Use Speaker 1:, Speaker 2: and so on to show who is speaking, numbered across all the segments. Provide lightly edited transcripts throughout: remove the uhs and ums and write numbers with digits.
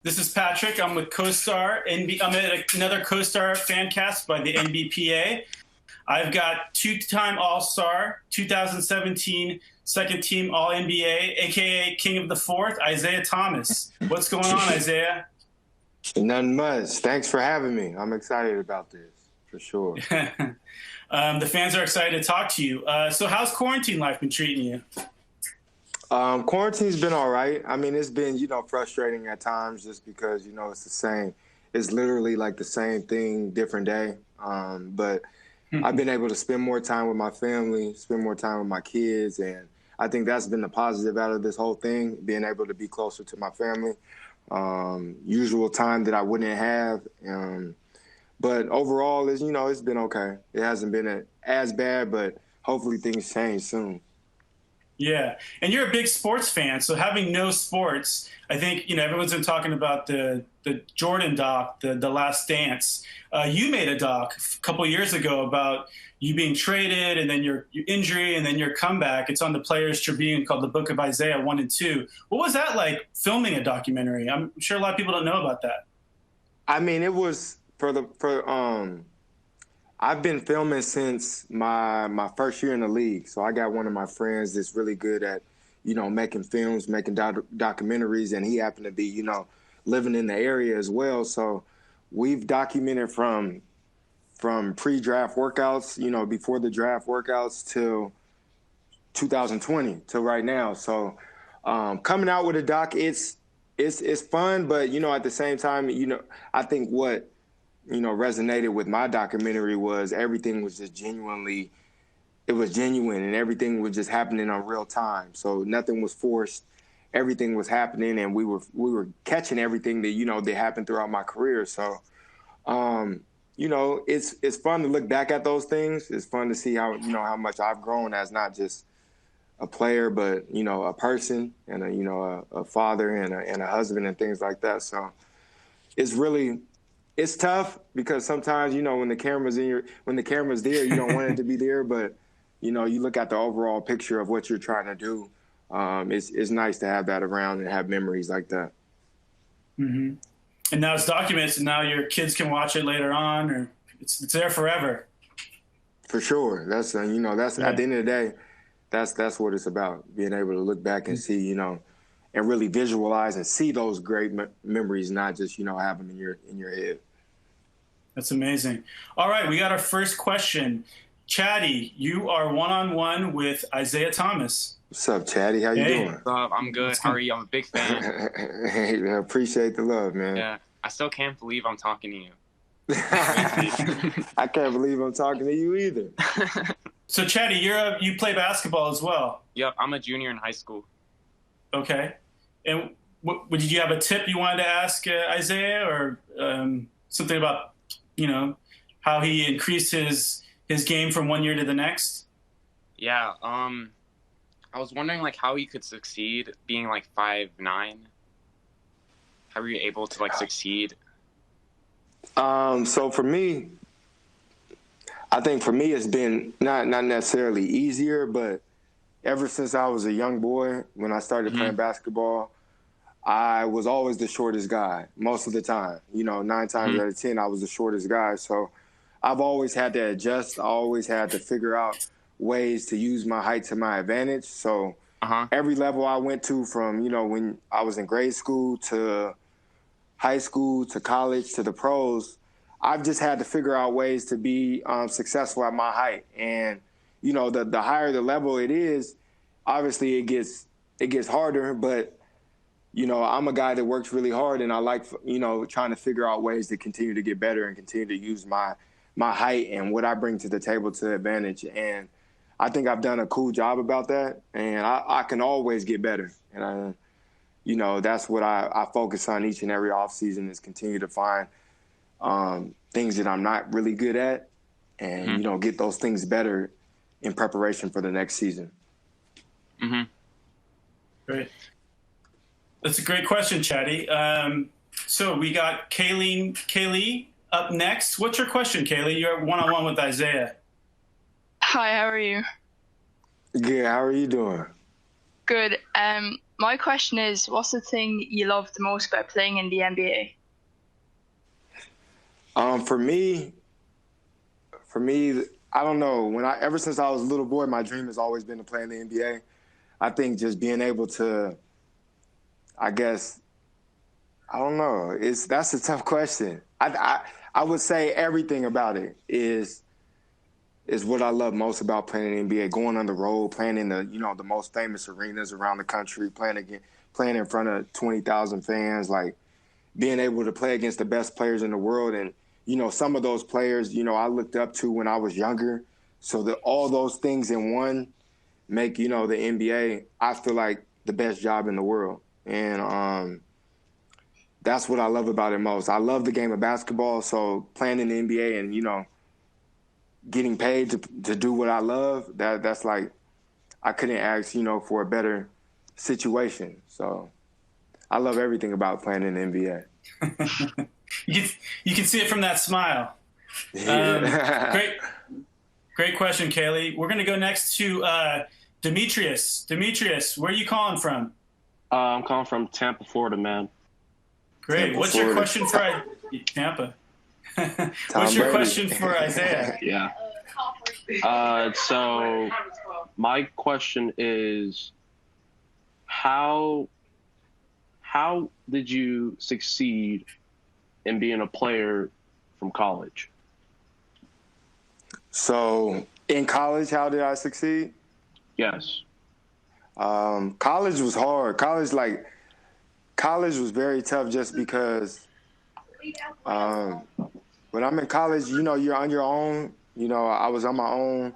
Speaker 1: This is Patrick. I'm with CoStar. I'm at another CoStar FanCast by the NBPA. I've got two-time All-Star, 2017 second team All-NBA, aka King of the Fourth, Isaiah Thomas. What's going on, Isaiah?
Speaker 2: Nothing much. Thanks for having me. I'm excited about this, for sure.
Speaker 1: The fans are excited to talk to you. So how's quarantine life been treating you?
Speaker 2: Quarantine's been all right. I mean, it's been, frustrating at times just because, it's the same. It's literally like the same thing, different day. But I've been able to spend more time with my family, spend more time with my kids, and I think that's been the positive out of this whole thing, being able to be closer to my family. Usual time that I wouldn't have. But overall, it's been okay. It hasn't been as bad, but hopefully things change soon.
Speaker 1: Yeah, and you're a big sports fan, so having no sports, I think, everyone's been talking about the Jordan doc, the Last Dance. You made a doc a couple years ago about you being traded and then your injury and then your comeback. It's on the Players Tribune called The Book of Isaiah 1 and 2. What was that like, filming a documentary? I'm sure a lot of people don't know about that.
Speaker 2: I mean, it was I've been filming since my first year in the league. So I got one of my friends that's really good at, making films, making documentaries, and he happened to be, living in the area as well. So we've documented from pre-draft workouts, before the draft workouts till 2020 till right now. So coming out with a doc, it's fun, but at the same time, I think what resonated with my documentary was everything was just genuine, and everything was just happening on real time. So nothing was forced. Everything was happening, and we were catching everything that, that happened throughout my career. So, it's fun to look back at those things. It's fun to see how much I've grown as not just a player, but, a person and a father and a husband and things like that. So it's tough because sometimes, when the camera's there, you don't want it to be there, but you look at the overall picture of what you're trying to do. It's nice to have that around and have memories like that.
Speaker 1: Mm-hmm. And now it's documented, and now your kids can watch it later on, or it's there forever.
Speaker 2: For sure. That's at the end of the day, that's what it's about. Being able to look back and see, and really visualize and see those great memories, not just have them in your head.
Speaker 1: That's amazing. All right, we got our first question. Chatty, you are one-on-one with Isaiah Thomas.
Speaker 2: What's up, Chatty? How you doing?
Speaker 3: What's up? I'm good. How are you? I'm a big fan.
Speaker 2: Hey, man, appreciate the love, man.
Speaker 3: Yeah, I still can't believe I'm talking to you.
Speaker 2: I can't believe I'm talking to you either.
Speaker 1: So, Chatty, you play basketball as well.
Speaker 3: Yep, I'm a junior in high school.
Speaker 1: Okay. And did you have a tip you wanted to ask Isaiah, or something about how he increased his game from one year to the next?
Speaker 3: Yeah, I was wondering how he could succeed being 5'9". How were you able to succeed?
Speaker 2: So for me, I think it's been not necessarily easier, but ever since I was a young boy, when I started playing basketball, I was always the shortest guy most of the time. 9 times out of 10, I was the shortest guy. So I've always had to adjust. I always had to figure out ways to use my height to my advantage. So every level I went to, from, when I was in grade school to high school to college to the pros, I've just had to figure out ways to be successful at my height. And, the higher the level it is, obviously it gets harder, but I'm a guy that works really hard, and I like, trying to figure out ways to continue to get better and continue to use my height and what I bring to the table to advantage. And I think I've done a cool job about that, and I can always get better. And that's what I focus on each and every offseason, is continue to find things that I'm not really good at, and, get those things better in preparation for the next season.
Speaker 3: Mm-hmm.
Speaker 1: Great. That's a great question, Chatty. So we got Kaylee up next. What's your question, Kaylee? You're one-on-one with Isaiah.
Speaker 4: Hi, how are you?
Speaker 2: Good. How are you doing?
Speaker 4: Good. My question is, what's the thing you love the most about playing in the NBA?
Speaker 2: For me, I don't know. Ever since I was a little boy, my dream has always been to play in the NBA. I think just being able to, I guess, I don't know. That's a tough question. I would say everything about it is what I love most about playing in the NBA. Going on the road, playing in the most famous arenas around the country, playing in front of 20,000 fans, like being able to play against the best players in the world. And some of those players, I looked up to when I was younger. So that all those things in one make the NBA, I feel like, the best job in the world. And that's what I love about it most. I love the game of basketball. So playing in the NBA and getting paid to do what I love, that's like, I couldn't ask for a better situation. So I love everything about playing in the NBA.
Speaker 1: You can see it from that smile. Great question, Kaylee. We're going to go next to Demetrius. Demetrius, where are you calling from?
Speaker 5: I'm calling from Tampa, Florida, man.
Speaker 1: Great.
Speaker 2: Tampa,
Speaker 1: What's
Speaker 2: Florida.
Speaker 1: your question for Tampa? What's your question for Isaiah?
Speaker 5: Yeah. So my question is, how did you succeed in being a player from college?
Speaker 2: So in college, how did I succeed?
Speaker 5: Yes.
Speaker 2: College was hard. College was very tough just because when I'm in college, you're on your own. I was on my own.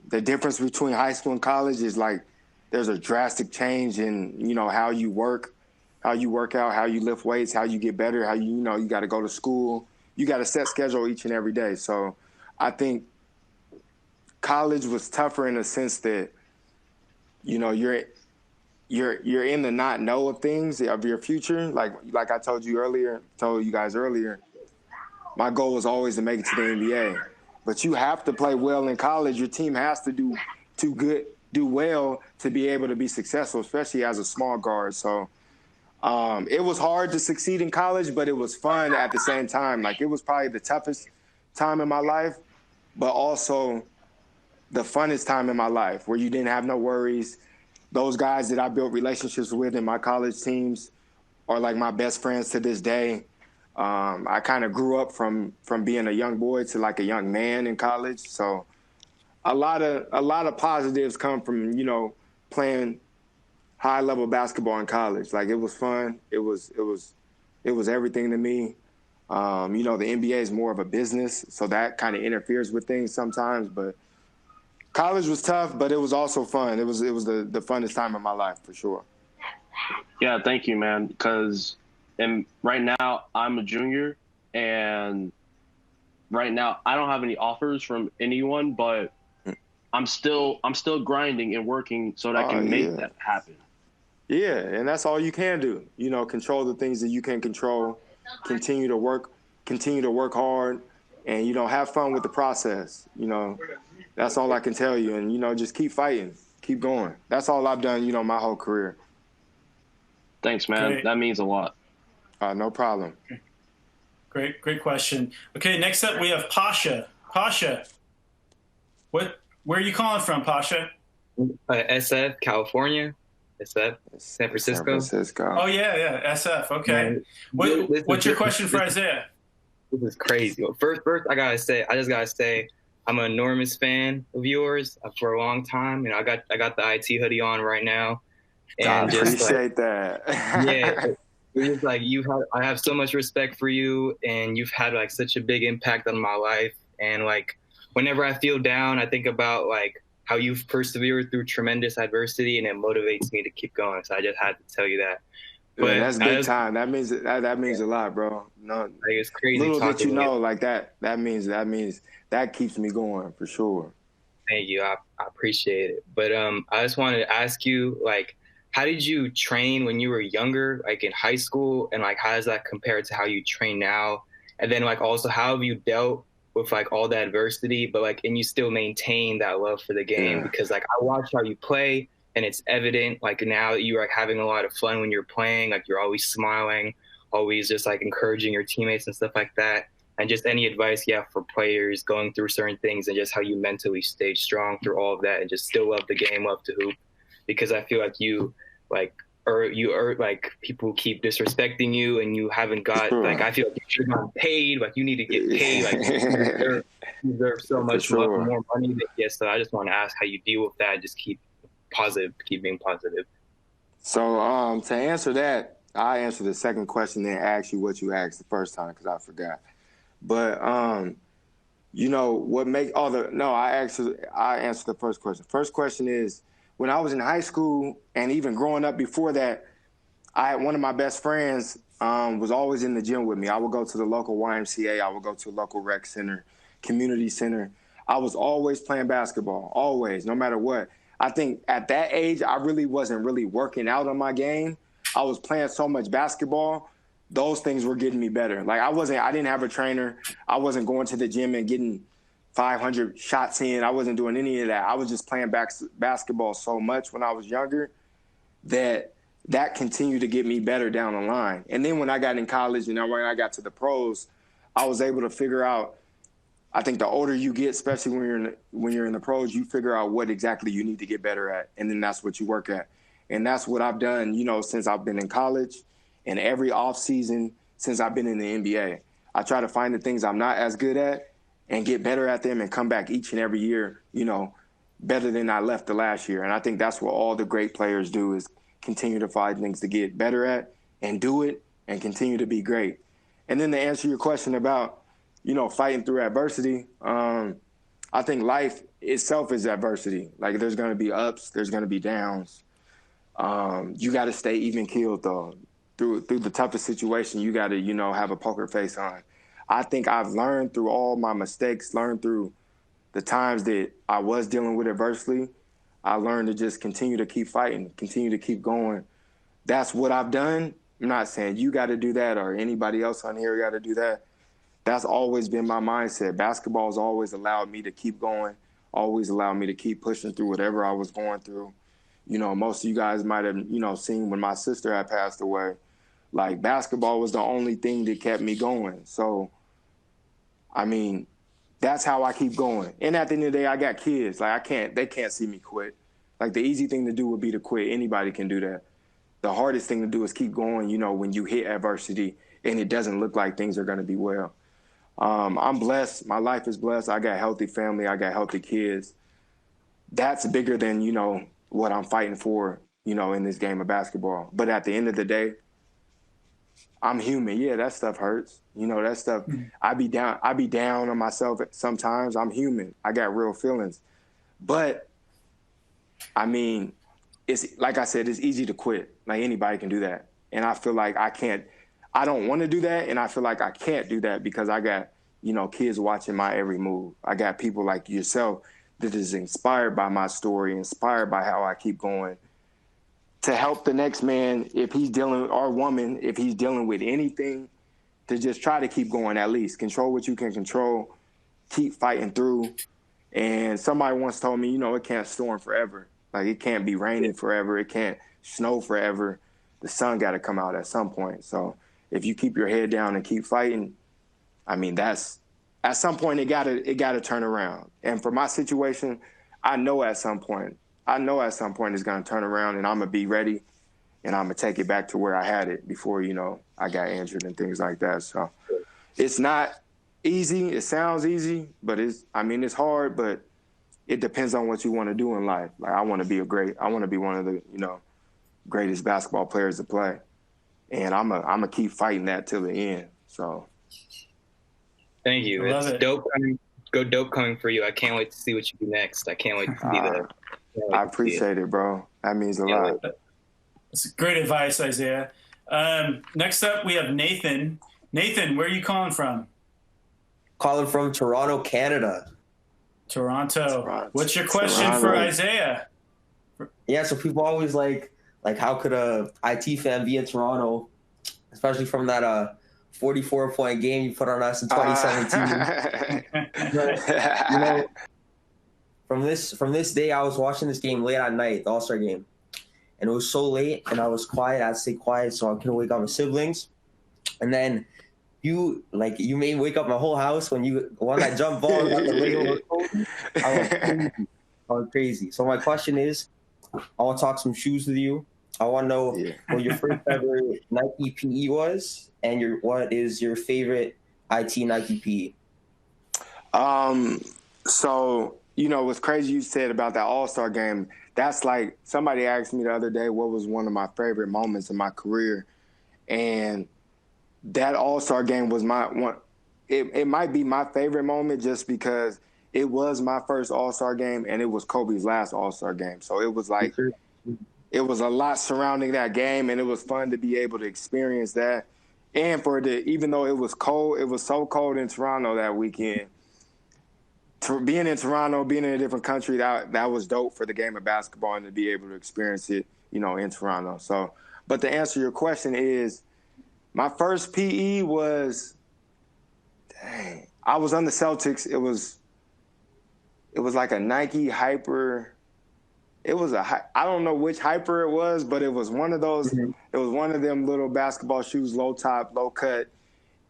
Speaker 2: The difference between high school and college is like there's a drastic change in, how you work out, how you lift weights, how you get better, how you got to go to school. You got a set schedule each and every day. So I think college was tougher in the sense that, you're in the not know of things, of your future. Like I told you guys earlier, my goal was always to make it to the NBA. But you have to play well in college. Your team has to do well to be able to be successful, especially as a small guard. So it was hard to succeed in college, but it was fun at the same time. Like, it was probably the toughest time in my life, but also the funnest time in my life, where you didn't have no worries. Those guys that I built relationships with in my college teams are like my best friends to this day. I kind of grew up from being a young boy to like a young man in college. So a lot of positives come from, playing high level basketball in college. Like, it was fun. It was everything to me. The NBA is more of a business, so that kind of interferes with things sometimes, but college was tough, but it was also fun. It was the funnest time of my life, for sure.
Speaker 5: Yeah, thank you, man. Because right now I'm a junior, and right now I don't have any offers from anyone, but I'm still grinding and working so that I can make that happen.
Speaker 2: Yeah, and that's all you can do. Control the things that you can control. Continue to work hard, and have fun with the process. That's all I can tell you. And just keep fighting, keep going. That's all I've done, my whole career.
Speaker 5: Thanks, man.
Speaker 1: Great.
Speaker 5: That means a lot.
Speaker 2: No problem.
Speaker 1: Great question. Okay, next up we have Pasha. Pasha, where are you calling from, Pasha?
Speaker 6: SF, California. SF, San Francisco.
Speaker 2: San Francisco.
Speaker 1: Oh yeah, SF. Okay. What's your question for Isaiah?
Speaker 6: This is crazy. Well, first, I just gotta say, I'm an enormous fan of yours for a long time. I got the IT hoodie on right now, and
Speaker 2: I appreciate that.
Speaker 6: Yeah, it's like I have so much respect for you, and you've had like such a big impact on my life. And like, whenever I feel down, I think about like how you've persevered through tremendous adversity, and it motivates me to keep going. So I just had to tell you that. But
Speaker 2: yeah, that's big time. That means a lot, bro. No,
Speaker 6: like, it's crazy.
Speaker 2: Little that like that means that keeps me going, for sure.
Speaker 6: Thank you. I appreciate it. But I just wanted to ask you, like, how did you train when you were younger, like in high school, and like how does that compare to how you train now? And then like also, how have you dealt with like all the adversity, but like, and you still maintain that love for the game?
Speaker 2: Yeah.
Speaker 6: Because like I watch how you play, and it's evident. Like now you are having a lot of fun when you're playing. Like you're always smiling, always just like encouraging your teammates and stuff like that. And just any advice you have for players going through certain things and just how you mentally stay strong through all of that and just still love the game, love to hoop. Because I feel like you people keep disrespecting you and you haven't got like, I feel like you should have gotten paid. Like you need to get paid. Like you deserve so much more money than yes. So I just want to ask how you deal with that. Just keep positive, keep being positive.
Speaker 2: So to answer that, I answer the second question, then ask you what you asked the first time because I forgot. But you know what make I answered the first question. First question is, when I was in high school and even growing up before that, I had one of my best friends was always in the gym with me. I would go to the local YMCA. I would go to a local rec center, community center. I was always playing basketball, always, no matter what. I think at that age, I really wasn't really working out on my game. I was playing so much basketball. Those things were getting me better. Like I didn't have a trainer. I wasn't going to the gym and getting 500 shots in. I wasn't doing any of that. I was just playing basketball so much when I was younger that continued to get me better down the line. And then when I got in college and when I got to the pros, I was able to figure out, I think the older you get, especially when you're in the pros, you figure out what exactly you need to get better at. And then that's what you work at. And that's what I've done, since I've been in college and every off season since I've been in the NBA. I try to find the things I'm not as good at and get better at them and come back each and every year, better than I left the last year. And I think that's what all the great players do is continue to find things to get better at and do it and continue to be great. And then to answer your question about, fighting through adversity, I think life itself is adversity. Like there's going to be ups, there's going to be downs. You got to stay even keeled though. Through the toughest situation, you got to, have a poker face on. I think I've learned through all my mistakes, learned through the times that I was dealing with adversity. I learned to just continue to keep fighting, continue to keep going. That's what I've done. I'm not saying you got to do that or anybody else on here got to do that. That's always been my mindset. Basketball has always allowed me to keep going, always allowed me to keep pushing through whatever I was going through. Most of you guys might have, seen when my sister had passed away, like basketball was the only thing that kept me going. So, that's how I keep going. And at the end of the day, I got kids. Like they can't see me quit. Like the easy thing to do would be to quit. Anybody can do that. The hardest thing to do is keep going, when you hit adversity and it doesn't look like things are going to be well. I'm blessed. My life is blessed. I got a healthy family. I got healthy kids. That's bigger than, what I'm fighting for, in this game of basketball. But at the end of the day, I'm human. Yeah, that stuff hurts. That stuff, I be down on myself sometimes. I'm human. I got real feelings. But, it's like I said, it's easy to quit. Like anybody can do that. And I feel like I don't want to do that. And I feel like I can't do that because I got, kids watching my every move. I got people like yourself that is inspired by my story, inspired by how I keep going, to help the next man if he's dealing, or woman, if he's dealing with anything, to just try to keep going at least. Control what you can control, keep fighting through. And somebody once told me, it can't storm forever. Like it can't be raining forever. It can't snow forever. The sun got to come out at some point. So if you keep your head down and keep fighting, that's at some point it got to turn around. And for my situation, I know at some point it's going to turn around and I'm going to be ready and I'm going to take it back to where I had it before, I got injured and things like that. So it's not easy. It sounds easy, but it's hard, but it depends on what you want to do in life. Like I want to be one of the, greatest basketball players to play. And I'm gonna keep fighting that till the end. So
Speaker 6: thank you. It's dope coming for you. I can't wait to see what you do next. I can't wait to see that.
Speaker 2: I appreciate it, bro. That means a lot.
Speaker 1: That's great advice, Isaiah. Next up, we have Nathan. Nathan, where are you calling from?
Speaker 7: Calling from Toronto, Canada.
Speaker 1: Toronto. What's your question for Isaiah?
Speaker 7: Yeah, so people always like how could a IT fan be in Toronto, especially from that 44-point game you put on us in 2017. But, from this day, I was watching this game late at night, the All-Star game, and it was so late, and I was quiet. I had to stay quiet so I couldn't wake up my siblings. And then you made me wake up my whole house when you won that jump ball. Got the lay over Kobe. I was crazy. So my question is, I want to talk some shoes with you. I want to know what your first ever Nike PE was, and what is your favorite IT Nike PE?
Speaker 2: So, what's crazy you said about that All-Star game, that's like somebody asked me the other day what was one of my favorite moments in my career. And that All-Star game was my one. It might be my favorite moment just because it was my first All-Star game and it was Kobe's last All-Star game. So it was like, it was a lot surrounding that game, and it was fun to be able to experience that. And even though it was cold, it was so cold in Toronto that weekend. Being in Toronto, being in a different country, that was dope for the game of basketball and to be able to experience it, in Toronto. So, but to answer your question is, my first PE was, I was on the Celtics. It was like a Nike Hyper. It was I don't know which Hyper it was, but it was one of those. Mm-hmm. It was one of them little basketball shoes, low top, low cut,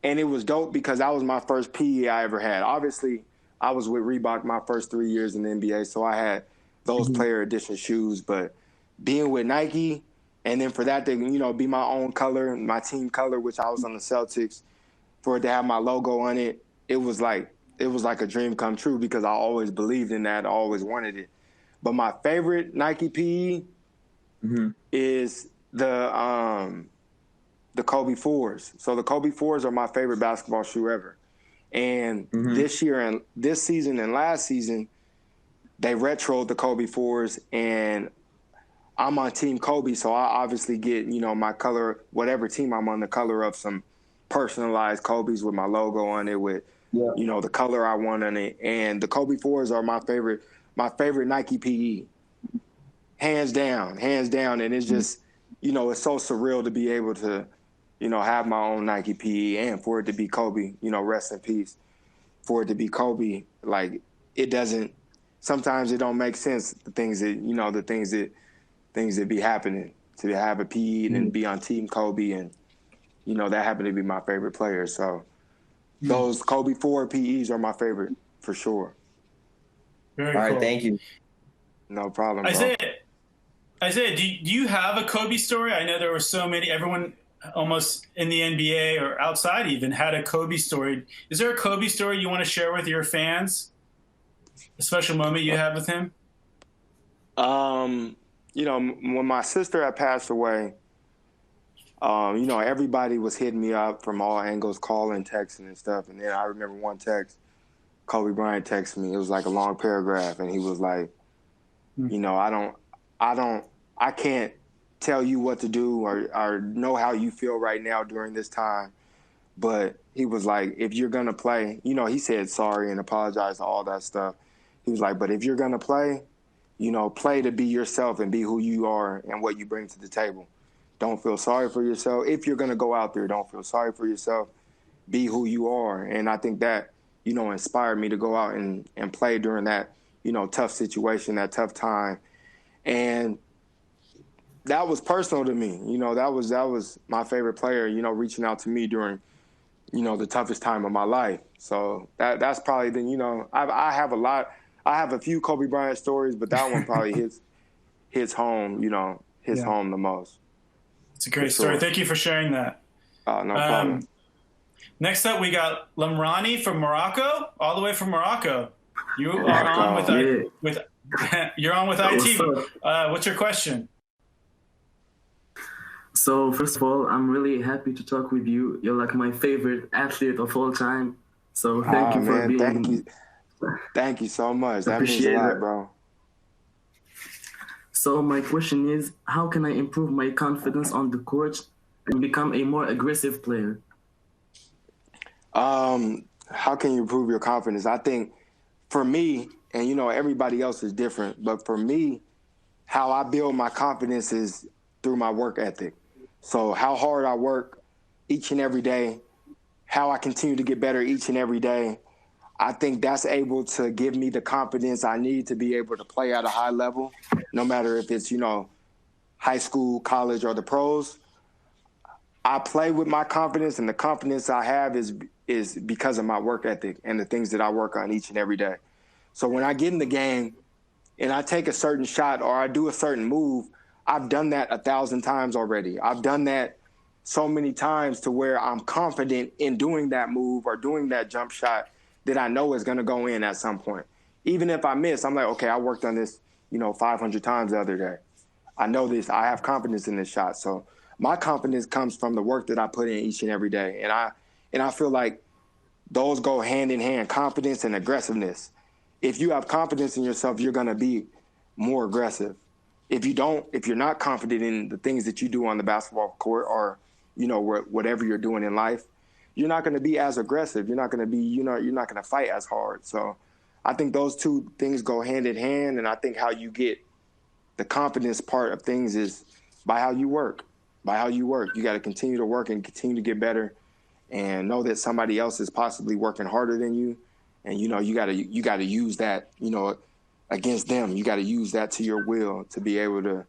Speaker 2: and it was dope because that was my first PE I ever had. Obviously, I was with Reebok my first 3 years in the NBA, so I had those player edition shoes. But being with Nike, and then for that to be my own color, my team color, which I was on the Celtics, for it to have my logo on it, it was like a dream come true because I always believed in that, I always wanted it. But my favorite Nike PE is the Kobe 4s. So the Kobe 4s are my favorite basketball shoe ever. And this year and this season and last season, they retroed the Kobe 4s, and I'm on Team Kobe, so I obviously get, my color, whatever team I'm on, the color of some personalized Kobe's with my logo on it, with, the color I want on it. And the Kobe 4s are my favorite Nike PE. Hands down. And it's just, it's so surreal to be able to, have my own Nike PE and for it to be Kobe, rest in peace. For it to be Kobe, like sometimes it don't make sense, the things that be happening, to have a PE and then be on Team Kobe, and, that happened to be my favorite player. So those Kobe 4 PEs are my favorite for sure.
Speaker 1: Very
Speaker 7: All right,
Speaker 1: cool.
Speaker 7: thank you.
Speaker 2: No problem, bro.
Speaker 1: Isaiah, do you have a Kobe story? I know there were so many. Everyone almost in the NBA or outside even had a Kobe story. Is there a Kobe story you want to share with your fans? A special moment you had with him?
Speaker 2: When my sister had passed away, everybody was hitting me up from all angles, calling, texting and stuff. And then I remember one text, Kobe Bryant texted me. It was like a long paragraph, and he was like, I can't tell you what to do or know how you feel right now during this time. But he was like, if you're going to play, he said sorry and apologized to all that stuff. He was like, but if you're going to play, play to be yourself and be who you are and what you bring to the table. Don't feel sorry for yourself. If you're going to go out there, don't feel sorry for yourself. Be who you are. And I think that, inspired me to go out and play during that, tough situation, that tough time. And that was personal to me. That was my favorite player, reaching out to me during, the toughest time of my life. So that's probably been, I have a few Kobe Bryant stories, but that one probably hits home, home the most.
Speaker 1: It's a great story. Thank you for sharing that.
Speaker 2: No problem.
Speaker 1: Next up, we got Lamrani from Morocco, all the way from Morocco. You are on with you're on with IT. What's your question?
Speaker 8: So first of all, I'm really happy to talk with you. You're like my favorite athlete of all time. So thank you for being.
Speaker 2: Thank you so much. That means a lot, bro.
Speaker 8: So my question is, how can I improve my confidence on the court and become a more aggressive player?
Speaker 2: How can you improve your confidence? I think for me, and everybody else is different, but for me, how I build my confidence is through my work ethic. So how hard I work each and every day, how I continue to get better each and every day. I think that's able to give me the confidence I need to be able to play at a high level, no matter if it's, high school, college, or the pros. I play with my confidence, and the confidence I have is because of my work ethic and the things that I work on each and every day. So when I get in the game and I take a certain shot or I do a certain move, I've done that 1,000 times already. I've done that so many times to where I'm confident in doing that move or doing that jump shot that I know is going to go in at some point. Even if I miss, I'm like, okay, I worked on this, 500 times the other day. I know this. I have confidence in this shot. So my confidence comes from the work that I put in each and every day. And I feel like those go hand in hand, confidence and aggressiveness. If you have confidence in yourself, you're going to be more aggressive. If you don't, if you're not confident in the things that you do on the basketball court or, whatever you're doing in life, you're not going to be as aggressive. You're not going to be, you're not going to fight as hard. So I think those two things go hand in hand. And I think how you get the confidence part of things is by how you work. By how you work. You got to continue to work and continue to get better and know that somebody else is possibly working harder than you. And, you got to use that, against them. You got to use that to your will to be able to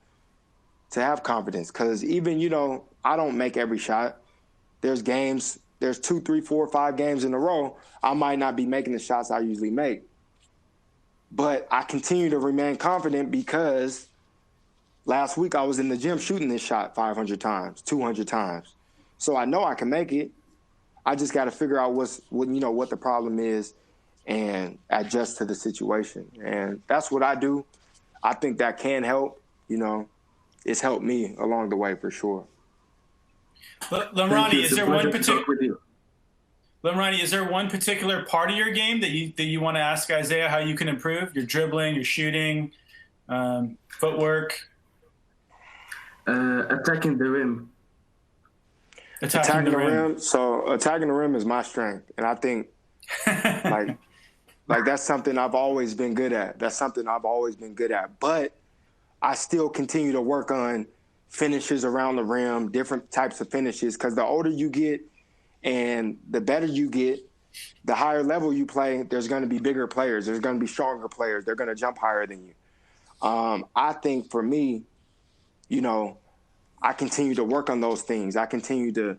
Speaker 2: have confidence. Because even, I don't make every shot. There's games, there's 2, 3, 4, 5 games in a row. I might not be making the shots I usually make. But I continue to remain confident because last week I was in the gym shooting this shot 500 times, 200 times. So I know I can make it. I just got to figure out what the problem is and adjust to the situation. And that's what I do. I think that can help. It's helped me along the way for sure.
Speaker 1: Lamrani, is there one particular part of your game that you want to ask Isaiah how you can improve? Your dribbling, your shooting, footwork?
Speaker 8: Attacking the rim.
Speaker 2: Attacking the rim. So attacking the rim is my strength. And I think like that's something I've always been good at. But I still continue to work on finishes around the rim, different types of finishes, because the older you get and the better you get, the higher level you play, there's going to be bigger players. There's going to be stronger players. They're going to jump higher than you. I think for me, I continue to work on those things. I continue to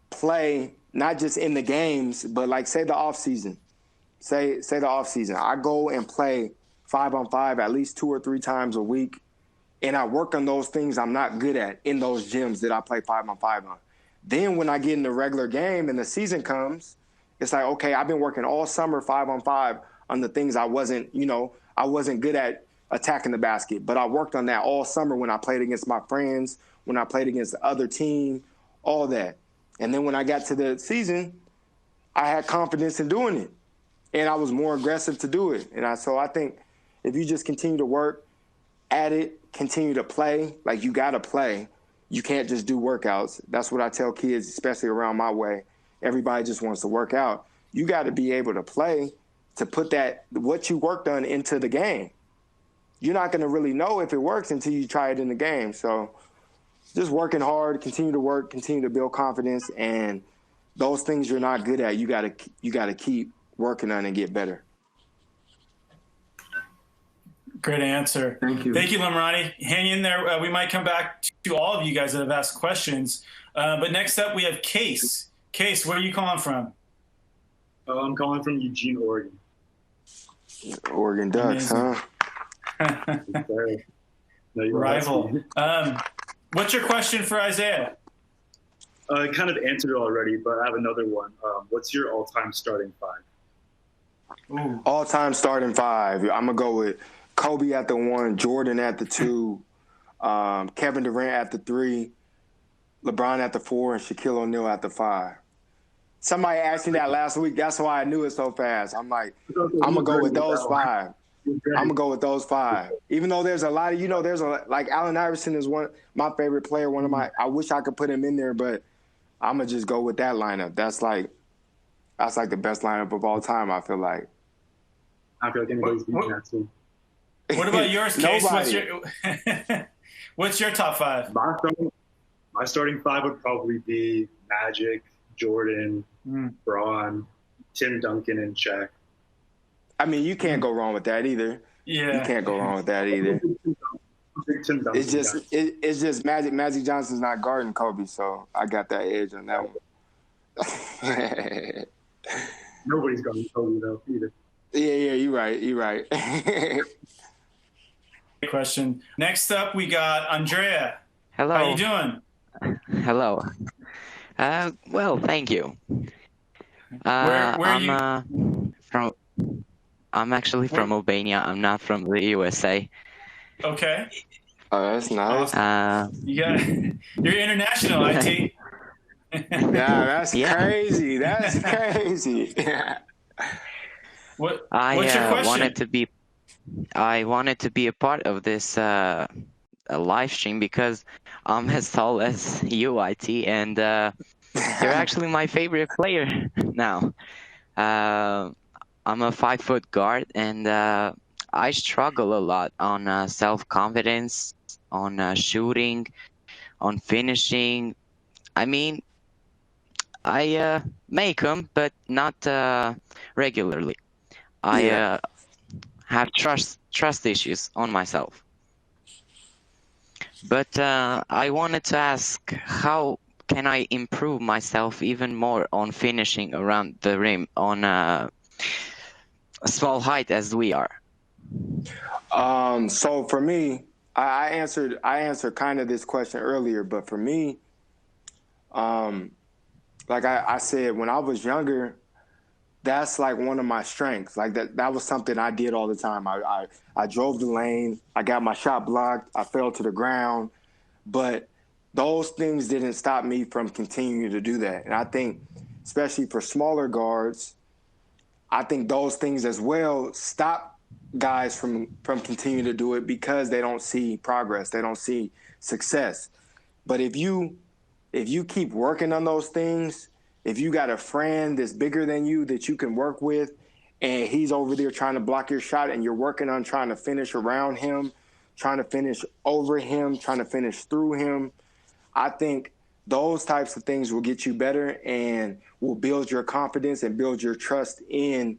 Speaker 2: play not just in the games, but like say the off season. Say the off season. I go and play 5-on-5 at least 2 or 3 times a week, and I work on those things I'm not good at in those gyms that I play 5-on-5 on. Then when I get in the regular game and the season comes, it's like, okay, I've been working all summer 5-on-5 on the things I wasn't good at attacking the basket. But I worked on that all summer when I played against my friends, when I played against the other team, all that. And then when I got to the season, I had confidence in doing it. And I was more aggressive to do it. So I think if you just continue to work at it, continue to play, like you got to play. You can't just do workouts. That's what I tell kids, especially around my way. Everybody just wants to work out. You got to be able to play to put what you worked on into the game. You're not going to really know if it works until you try it in the game. So just working hard, continue to work, continue to build confidence, and those things you're not good at, you got to keep working on and get better.
Speaker 1: Great answer.
Speaker 8: Thank you.
Speaker 1: Thank you, Lamrani. Hang in there. We might come back to all of you guys that have asked questions. But next up, we have Case. Case, where are you calling from?
Speaker 9: I'm calling from Eugene, Oregon.
Speaker 2: Oregon Ducks,
Speaker 1: Amazing.
Speaker 2: Huh?
Speaker 1: Rival. What's your question for Isaiah?
Speaker 9: I kind of answered it already, but I have another one. What's your all-time starting 5?
Speaker 2: All-time starting 5. I'm going to go with Kobe at the 1, Jordan at the 2, Kevin Durant at the 3, LeBron at the 4, and Shaquille O'Neal at the 5. Somebody asked me that last week. That's why I knew it so fast. I'm like, I'm going to go with those 5. I'm going to go with those 5. Even though there's a lot of, like Allen Iverson is my favorite player. I wish I could put him in there, but I'm going to just go with that lineup. That's like the best lineup of all time, I feel like.
Speaker 9: I feel like anybody's beating that too.
Speaker 1: What about yours, Case? What's your top 5?
Speaker 9: My starting 5 would probably be Magic, Jordan, Braun, Tim Duncan and Shaq.
Speaker 2: I mean, you can't go wrong with that either.
Speaker 1: Yeah,
Speaker 2: you can't go wrong with that either. It's just Magic Johnson's not guarding Kobe, so I got that edge on that one.
Speaker 9: Nobody's guarding Kobe though either.
Speaker 2: Yeah, you're right.
Speaker 1: Question. Next up, we got Andrea.
Speaker 10: Hello.
Speaker 1: How you doing?
Speaker 10: Hello. Well, thank you.
Speaker 1: Where are you?
Speaker 10: I'm actually from Albania. I'm not from the USA.
Speaker 1: Okay.
Speaker 2: Oh, that's nice.
Speaker 1: You're international, IT.
Speaker 2: That's crazy. That's crazy.
Speaker 1: What's your question?
Speaker 10: I wanted to be a part of this live stream because I'm as tall as you, IT, and you're actually my favorite player now. I'm a 5-foot guard, and I struggle a lot on self-confidence, on shooting, on finishing. I mean, I make them, but not regularly. I have trust issues on myself. But I wanted to ask, how can I improve myself even more on finishing around the rim on a small height as we are?
Speaker 2: So for me, I answered kind of this question earlier, but for me, like I said, when I was younger, that's like one of my strengths. Like that was something I did all the time. I drove the lane, I got my shot blocked, I fell to the ground, but those things didn't stop me from continuing to do that. And I think, especially for smaller guards, I think those things as well stop guys from continuing to do it because they don't see progress, they don't see success. But if you keep working on those things, if you got a friend that's bigger than you that you can work with, and he's over there trying to block your shot and you're working on trying to finish around him, trying to finish over him, trying to finish through him, I think those types of things will get you better and will build your confidence and build your trust in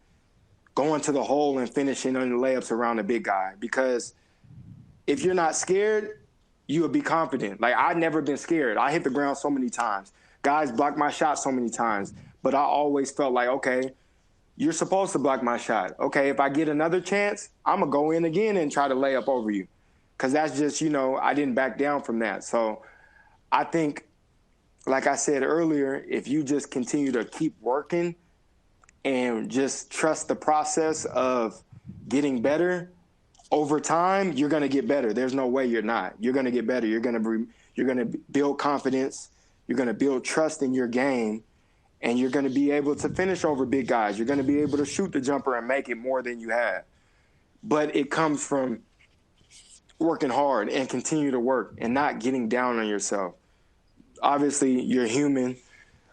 Speaker 2: going to the hole and finishing on the layups around the big guy. Because if you're not scared, you will be confident. Like, I've never been scared. I hit the ground so many times. Guys blocked my shot so many times. But I always felt like, okay, you're supposed to block my shot. Okay, if I get another chance, I'm going to go in again and try to lay up over you. Because that's just, I didn't back down from that. So I think, like I said earlier, if you just continue to keep working and just trust the process of getting better, over time, you're going to get better. There's no way you're not. You're going to get better. You're going to build confidence. You're going to build trust in your game, and you're going to be able to finish over big guys. You're going to be able to shoot the jumper and make it more than you have. But it comes from working hard and continue to work and not getting down on yourself. Obviously, you're human.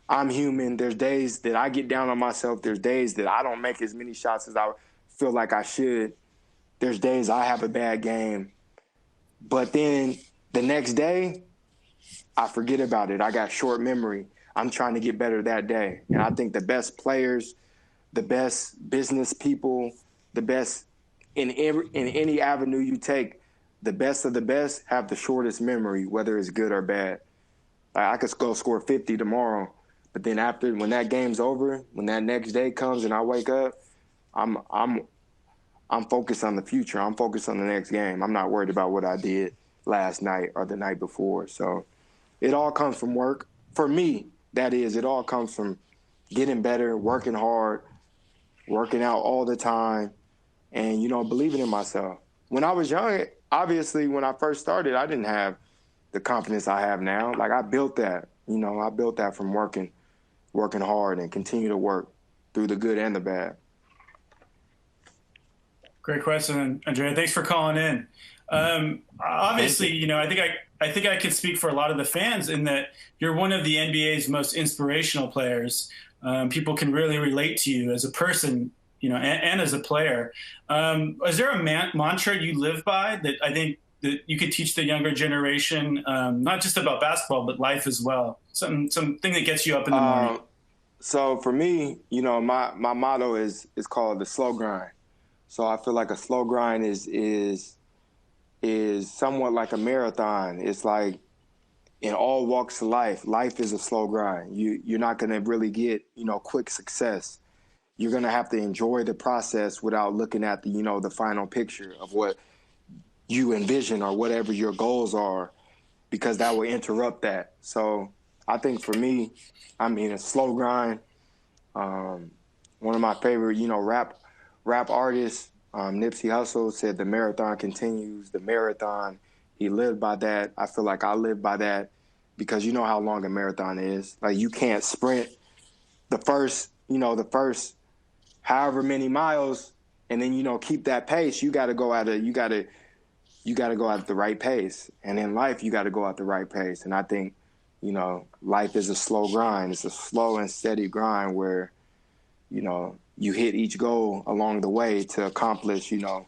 Speaker 2: I'm human. There's days that I get down on myself. There's days that I don't make as many shots as I feel like I should. There's days I have a bad game. But then the next day, I forget about it. I got short memory. I'm trying to get better that day. And I think the best players, the best business people, the best in any avenue you take, the best of the best have the shortest memory, whether it's good or bad. I could go score 50 tomorrow, but then when that game's over, when that next day comes and I wake up, I'm focused on the future. I'm focused on the next game. I'm not worried about what I did last night or the night before. So it all comes from work. For me, that is, it all comes from getting better, working hard, working out all the time, and, believing in myself. When I was young, obviously, when I first started, I didn't have the confidence I have now. Like, I built that. I built that from working hard and continue to work through the good and the bad.
Speaker 1: Great question, Andrea. Thanks for calling in. Obviously, I think I can speak for a lot of the fans in that you're one of the NBA's most inspirational players. People can really relate to you as a person, and as a player. Is there a mantra you live by that I think that you could teach the younger generation, not just about basketball, but life as well? Something that gets you up in the morning.
Speaker 2: So for me, you know, my motto is called the slow grind. So I feel like a slow grind is somewhat like a marathon. It's like in all walks of life, life is a slow grind. You're not going to really get, you know, quick success. You're going to have to enjoy the process without looking at the, you know, the final picture of what you envision or whatever your goals are, because that will interrupt that. So I think for me, I mean, a slow grind. One of my favorite, you know, rap artists, Nipsey Hussle, said the marathon continues, the marathon. He lived by that. I feel like I live by that, because you know how long a marathon is. Like, you can't sprint the first however many miles and then, you know, keep that pace. You got to go at the right pace. And in life, you got to go at the right pace. And I think, you know, life is a slow grind. It's a slow and steady grind where, you know, you hit each goal along the way to accomplish, you know,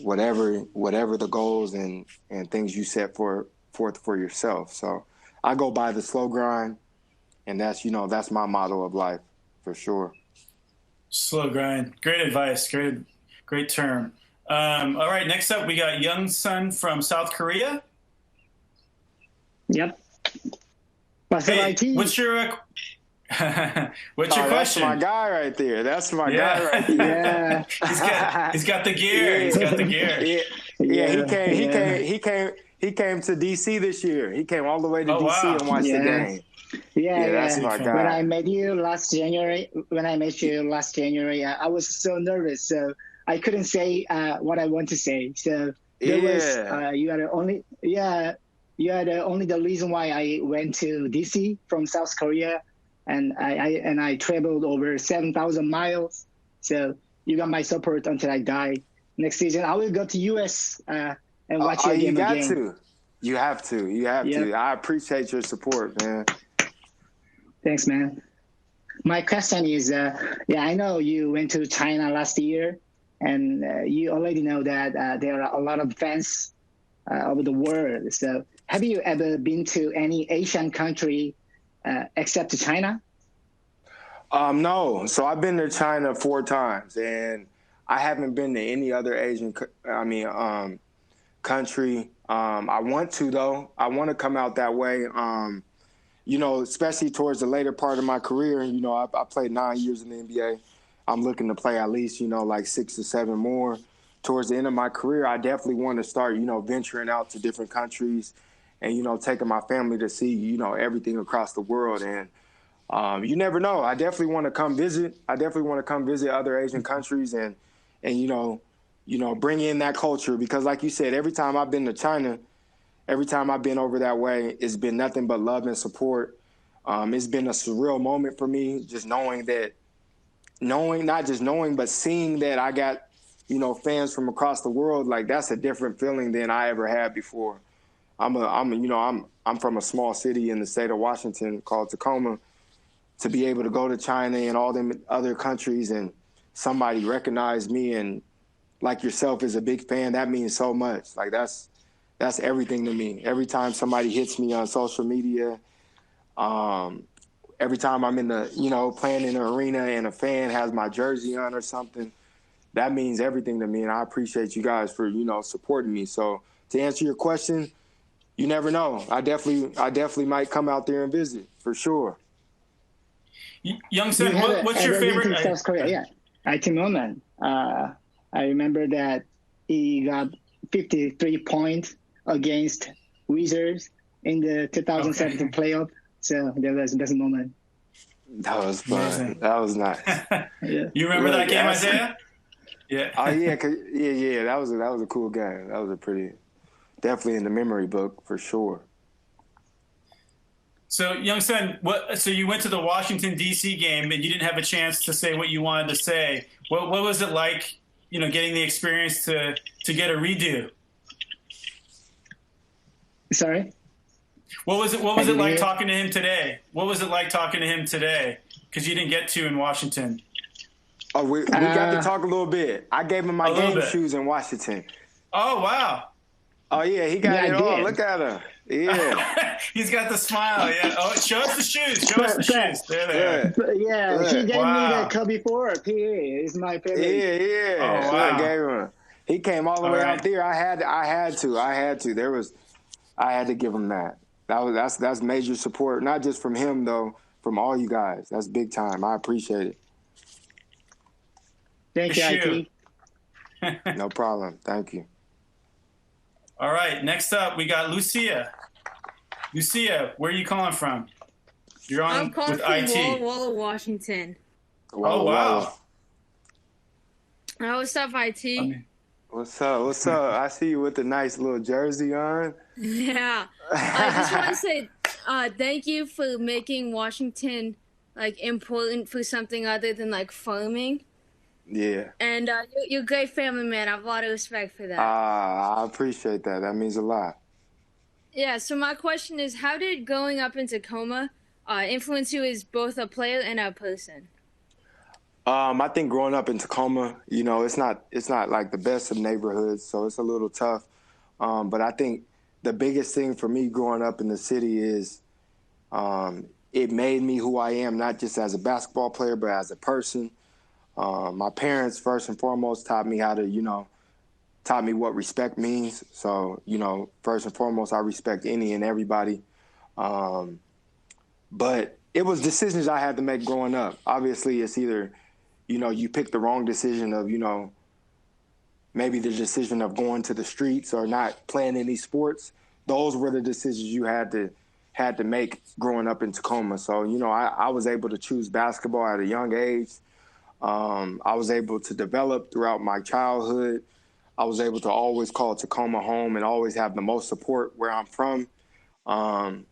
Speaker 2: whatever the goals and things you set forth for yourself. So I go by the slow grind, and that's, you know, that's my motto of life for sure.
Speaker 1: Slow grind. Great advice. Great term. All right. Next up, we got Young Sun from South Korea.
Speaker 11: Yep.
Speaker 1: Hey, what's your question?
Speaker 2: That's my guy right there. That's my guy right there.
Speaker 11: Yeah.
Speaker 1: He's got the gear. He's got the gear.
Speaker 2: He came to DC this year. He came all the way to DC and watched the game.
Speaker 11: Yeah,
Speaker 2: that's my guy.
Speaker 11: When I met you last January, I was so nervous, so I couldn't say what I want to say. So you are the only the reason why I went to DC from South Korea, and I traveled over 7,000 miles. So you got my support until I die. Next season, I will go to US and watch your game again.
Speaker 2: You have to. I appreciate your support, man.
Speaker 11: Thanks, man. My question is, I know you went to China last year, and you already know that there are a lot of fans over the world. So have you ever been to any Asian country except China?
Speaker 2: No. So I've been to China 4 times, and I haven't been to any other Asian country. I want to, though. I want to come out that way. You know, especially towards the later part of my career. You know, I played 9 years in the NBA. I'm looking to play at least, you know, like 6 or 7 more. Towards the end of my career, I definitely want to start, you know, venturing out to different countries and, you know, taking my family to see, you know, everything across the world. And you never know. I definitely want to come visit. Other Asian countries and you know, bring in that culture, because like you said, every time I've been to China, every time I've been over that way, it's been nothing but love and support. It's been a surreal moment for me, just not just knowing, but seeing that I got, you know, fans from across the world. Like, that's a different feeling than I ever had before. I'm from a small city in the state of Washington called Tacoma. To be able to go to China and all them other countries and somebody recognize me and like yourself is a big fan, that means so much. Like, that's everything to me. Every time somebody hits me on social media, every time I'm in the, you know, playing in an arena and a fan has my jersey on or something, that means everything to me. And I appreciate you guys for, you know, supporting me. So to answer your question, you never know. I definitely might come out there and visit for sure.
Speaker 1: Young Sun, what's your favorite?
Speaker 11: South Korea? Yeah, Tim Oman. I remember that he got 53 points against Wizards in the 2017 playoff. So that was the best moment.
Speaker 2: That was fun. Amazing. That was nice.
Speaker 1: Yeah. You remember that game, Isaiah?
Speaker 2: Yeah. Oh yeah. That was a cool game. That was definitely in the memory book for sure.
Speaker 1: So, Young Sun, so you went to the Washington D.C. game and you didn't have a chance to say what you wanted to say. What was it like, you know, getting the experience to get a redo?
Speaker 11: Sorry?
Speaker 1: What was it like talking to him today? What was it like talking to him today? Because you didn't get to in Washington.
Speaker 2: Oh, we got to talk a little bit. I gave him my game shoes in Washington.
Speaker 1: Oh, wow.
Speaker 2: Oh, yeah, he got it all. Look at him. Yeah.
Speaker 1: He's got the smile. Yeah. Oh, show us the shoes. Show us the shoes. There they are.
Speaker 11: Yeah, he gave me the Kobe 4 PA. It's my favorite.
Speaker 2: Yeah.
Speaker 1: Oh,
Speaker 2: So I
Speaker 1: wow.
Speaker 2: gave him. He came all the way out there. I had to. I had to give him that. That's major support, not just from him though, from all you guys. That's big time. I appreciate it.
Speaker 11: Thank you, IT.
Speaker 2: No problem. Thank you.
Speaker 1: All right. Next up, we got Lucia. Lucia, where are you calling from? You're on
Speaker 12: I'm calling
Speaker 1: with
Speaker 12: from
Speaker 1: IT.
Speaker 12: Walla, Washington.
Speaker 1: Oh, wow.
Speaker 12: What's up, IT?
Speaker 2: What's up? What's up? I see you with the nice little jersey on.
Speaker 12: Yeah. I just want to say thank you for making Washington like important for something other than like farming.
Speaker 2: Yeah.
Speaker 12: And you're a great family man. I have a lot of respect for that.
Speaker 2: I appreciate that. That means a lot.
Speaker 12: Yeah, so my question is, how did growing up in Tacoma influence you as both a player and a person?
Speaker 2: I think growing up in Tacoma, you know, it's not like the best of neighborhoods, so it's a little tough. But I think the biggest thing for me growing up in the city is it made me who I am, not just as a basketball player, but as a person. My parents, first and foremost, taught me taught me what respect means. So, you know, first and foremost, I respect any and everybody. But it was decisions I had to make growing up. Obviously, it's either, you know, you pick the wrong decision of, you know, maybe the decision of going to the streets or not playing any sports. Those were the decisions you had to make growing up in Tacoma. So, you know, I was able to choose basketball at a young age. I was able to develop throughout my childhood. I was able to always call Tacoma home and always have the most support where I'm from. And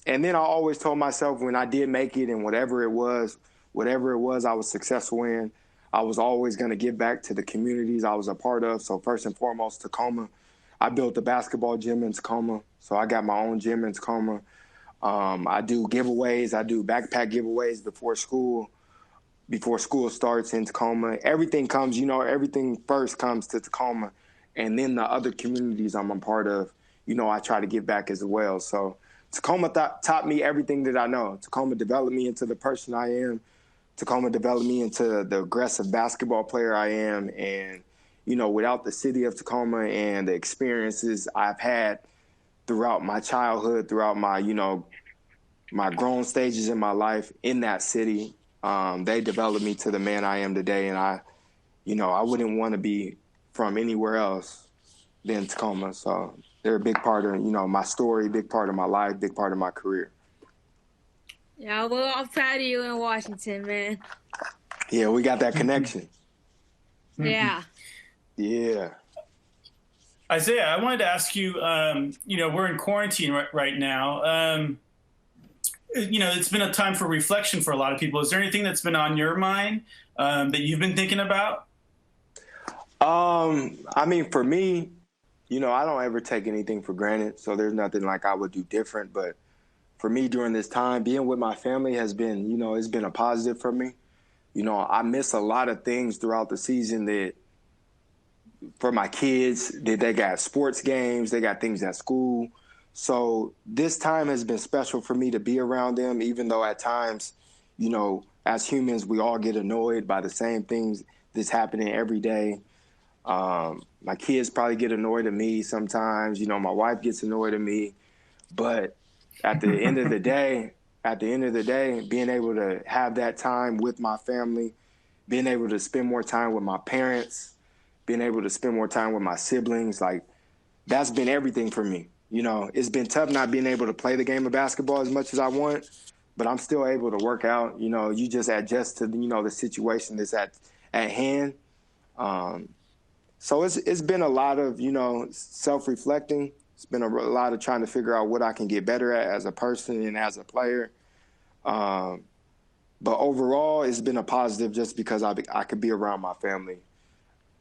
Speaker 2: then I always told myself when I did make it and whatever it was I was successful in, I was always going to give back to the communities I was a part of. So first and foremost, Tacoma. I built the basketball gym in Tacoma. So I got my own gym in Tacoma. I do giveaways. I do backpack giveaways before school starts in Tacoma. Everything first comes to Tacoma. And then the other communities I'm a part of, you know, I try to give back as well. So Tacoma taught me everything that I know. Tacoma developed me into the person I am. Tacoma developed me into the aggressive basketball player I am. And, you know, without the city of Tacoma and the experiences I've had throughout my childhood, throughout my, you know, my grown stages in my life in that city, they developed me to the man I am today. And I wouldn't want to be from anywhere else than Tacoma. So they're a big part of, you know, my story, big part of my life, big part of my career.
Speaker 12: Yeah, we're all proud of you in Washington, man.
Speaker 2: Yeah, we got that connection.
Speaker 12: Yeah.
Speaker 2: Yeah.
Speaker 1: Isaiah, I wanted to ask you, you know, we're in quarantine right now. You know, it's been a time for reflection for a lot of people. Is there anything that's been on your mind that you've been thinking about?
Speaker 2: I mean, for me, you know, I don't ever take anything for granted. So there's nothing like I would do different. But for me during this time, being with my family has been, you know, it's been a positive for me. You know, I miss a lot of things throughout the season that for my kids, that they got sports games, they got things at school. So this time has been special for me to be around them, even though at times, you know, as humans, we all get annoyed by the same things that's happening every day. My kids probably get annoyed at me sometimes. You know, my wife gets annoyed at me. But at the end of the day, being able to have that time with my family, being able to spend more time with my parents, being able to spend more time with my siblings, like that's been everything for me. You know, it's been tough not being able to play the game of basketball as much as I want, but I'm still able to work out. You know, you just adjust to, you know, the situation that's at hand. So it's been a lot of, you know, self-reflecting. It's been a lot of trying to figure out what I can get better at as a person and as a player. But overall, it's been a positive just because I could be around my family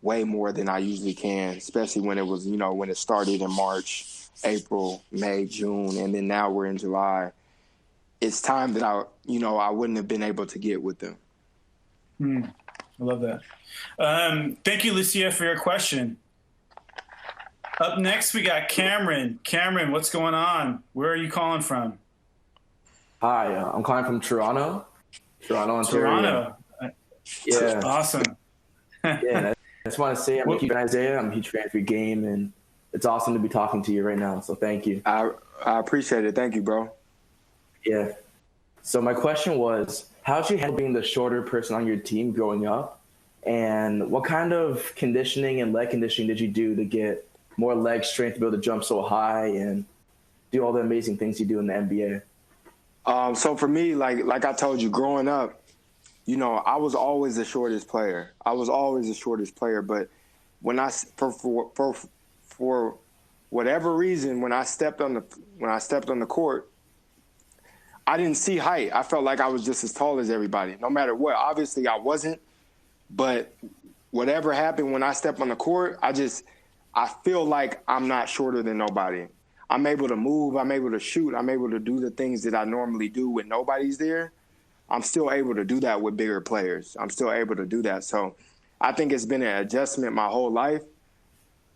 Speaker 2: way more than I usually can, especially when it was, you know, when it started in March, April, May, June, and then now we're in July. It's time that I wouldn't have been able to get with them.
Speaker 1: I love that. Thank you, Lucia, for your question. Up next, we got Cameron. Cameron, what's going on? Where are you calling from?
Speaker 13: Hi, I'm calling from Toronto, Ontario.
Speaker 1: Toronto.
Speaker 13: Yeah.
Speaker 1: Awesome.
Speaker 13: Yeah, I just want to say I'm a huge fan of Isaiah. I'm a huge fan of your game, and it's awesome to be talking to you right now. So thank you.
Speaker 2: I appreciate it. Thank you, bro.
Speaker 13: Yeah. So my question was, how'd you handle being the shorter person on your team growing up? And what kind of conditioning and leg conditioning did you do to get more leg strength to be able to jump so high and do all the amazing things you do in the NBA?
Speaker 2: So for me, like I told you, growing up, you know, I was always the shortest player. But when for whatever reason, when I stepped on the court, I didn't see height. I felt like I was just as tall as everybody, no matter what. Obviously, I wasn't. But whatever happened when I stepped on the court, I feel like I'm not shorter than nobody. I'm able to move. I'm able to shoot. I'm able to do the things that I normally do when nobody's there. I'm still able to do that with bigger players. I'm still able to do that. So I think it's been an adjustment my whole life,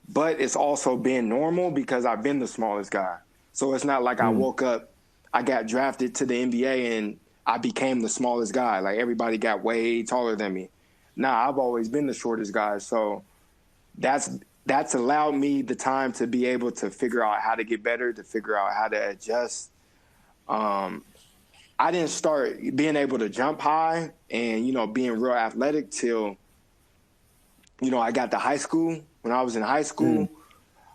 Speaker 2: but it's also been normal because I've been the smallest guy. So it's not like I woke up, I got drafted to the NBA and I became the smallest guy. Like everybody got way taller than me. Nah, I've always been the shortest guy. So that's allowed me the time to be able to figure out how to get better, to figure out how to adjust. I didn't start being able to jump high and, you know, being real athletic till, you know, I got to high school. When I was in high school,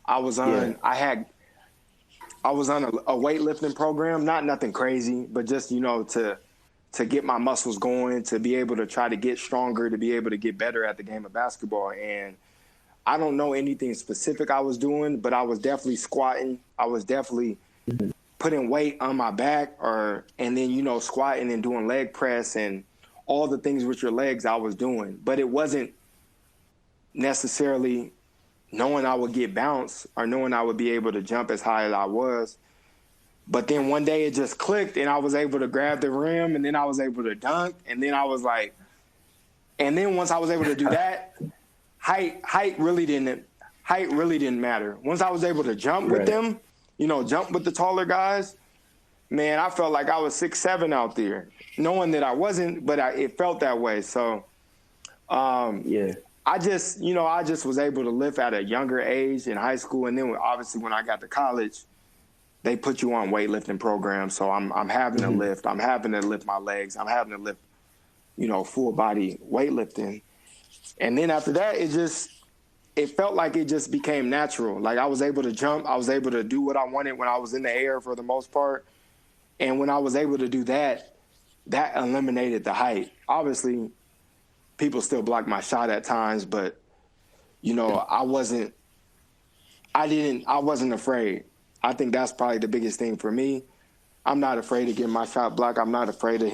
Speaker 2: I was on a weightlifting program, not nothing crazy, but just, you know, to get my muscles going, to be able to try to get stronger, to be able to get better at the game of basketball. And I don't know anything specific I was doing, but I was definitely squatting. I was definitely putting weight on my back and then, you know, squatting and doing leg press and all the things with your legs I was doing. But it wasn't necessarily knowing I would get bounced or knowing I would be able to jump as high as I was. But then one day it just clicked and I was able to grab the rim and then I was able to dunk. And then I was like, and then once I was able to do that, height really didn't matter. Once I was able to jump with them, you know, jump with the taller guys, man, I felt like I was 6'7" out there, knowing that I wasn't, but it felt that way. So, I just was able to lift at a younger age in high school. And then obviously when I got to college, they put you on weightlifting programs. So I'm having to lift. I'm having to lift my legs. I'm having to lift, you know, full body weightlifting. And then after that, it felt like it just became natural. Like I was able to jump. I was able to do what I wanted when I was in the air for the most part. And when I was able to do that, that eliminated the height. Obviously, people still block my shot at times, but, you know, I wasn't afraid. I think that's probably the biggest thing for me. I'm not afraid to get my shot blocked. I'm not afraid of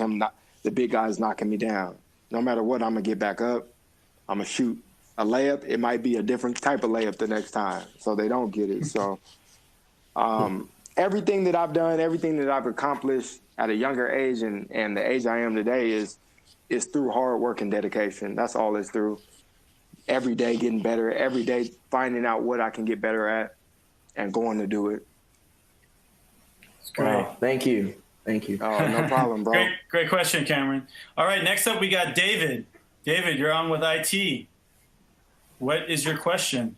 Speaker 2: the big guys knocking me down. No matter what, I'm going to get back up. I'm going to shoot a layup. It might be a different type of layup the next time, so they don't get it. So everything that I've done, everything that I've accomplished at a younger age and the age I am today is through hard work and dedication. That's all it's through. Every day getting better, every day finding out what I can get better at and going to do it.
Speaker 13: Great. Thank you.
Speaker 2: Oh, no problem, bro.
Speaker 1: Great question, Cameron. All right, next up we got David. David, you're on with IT. What is your question?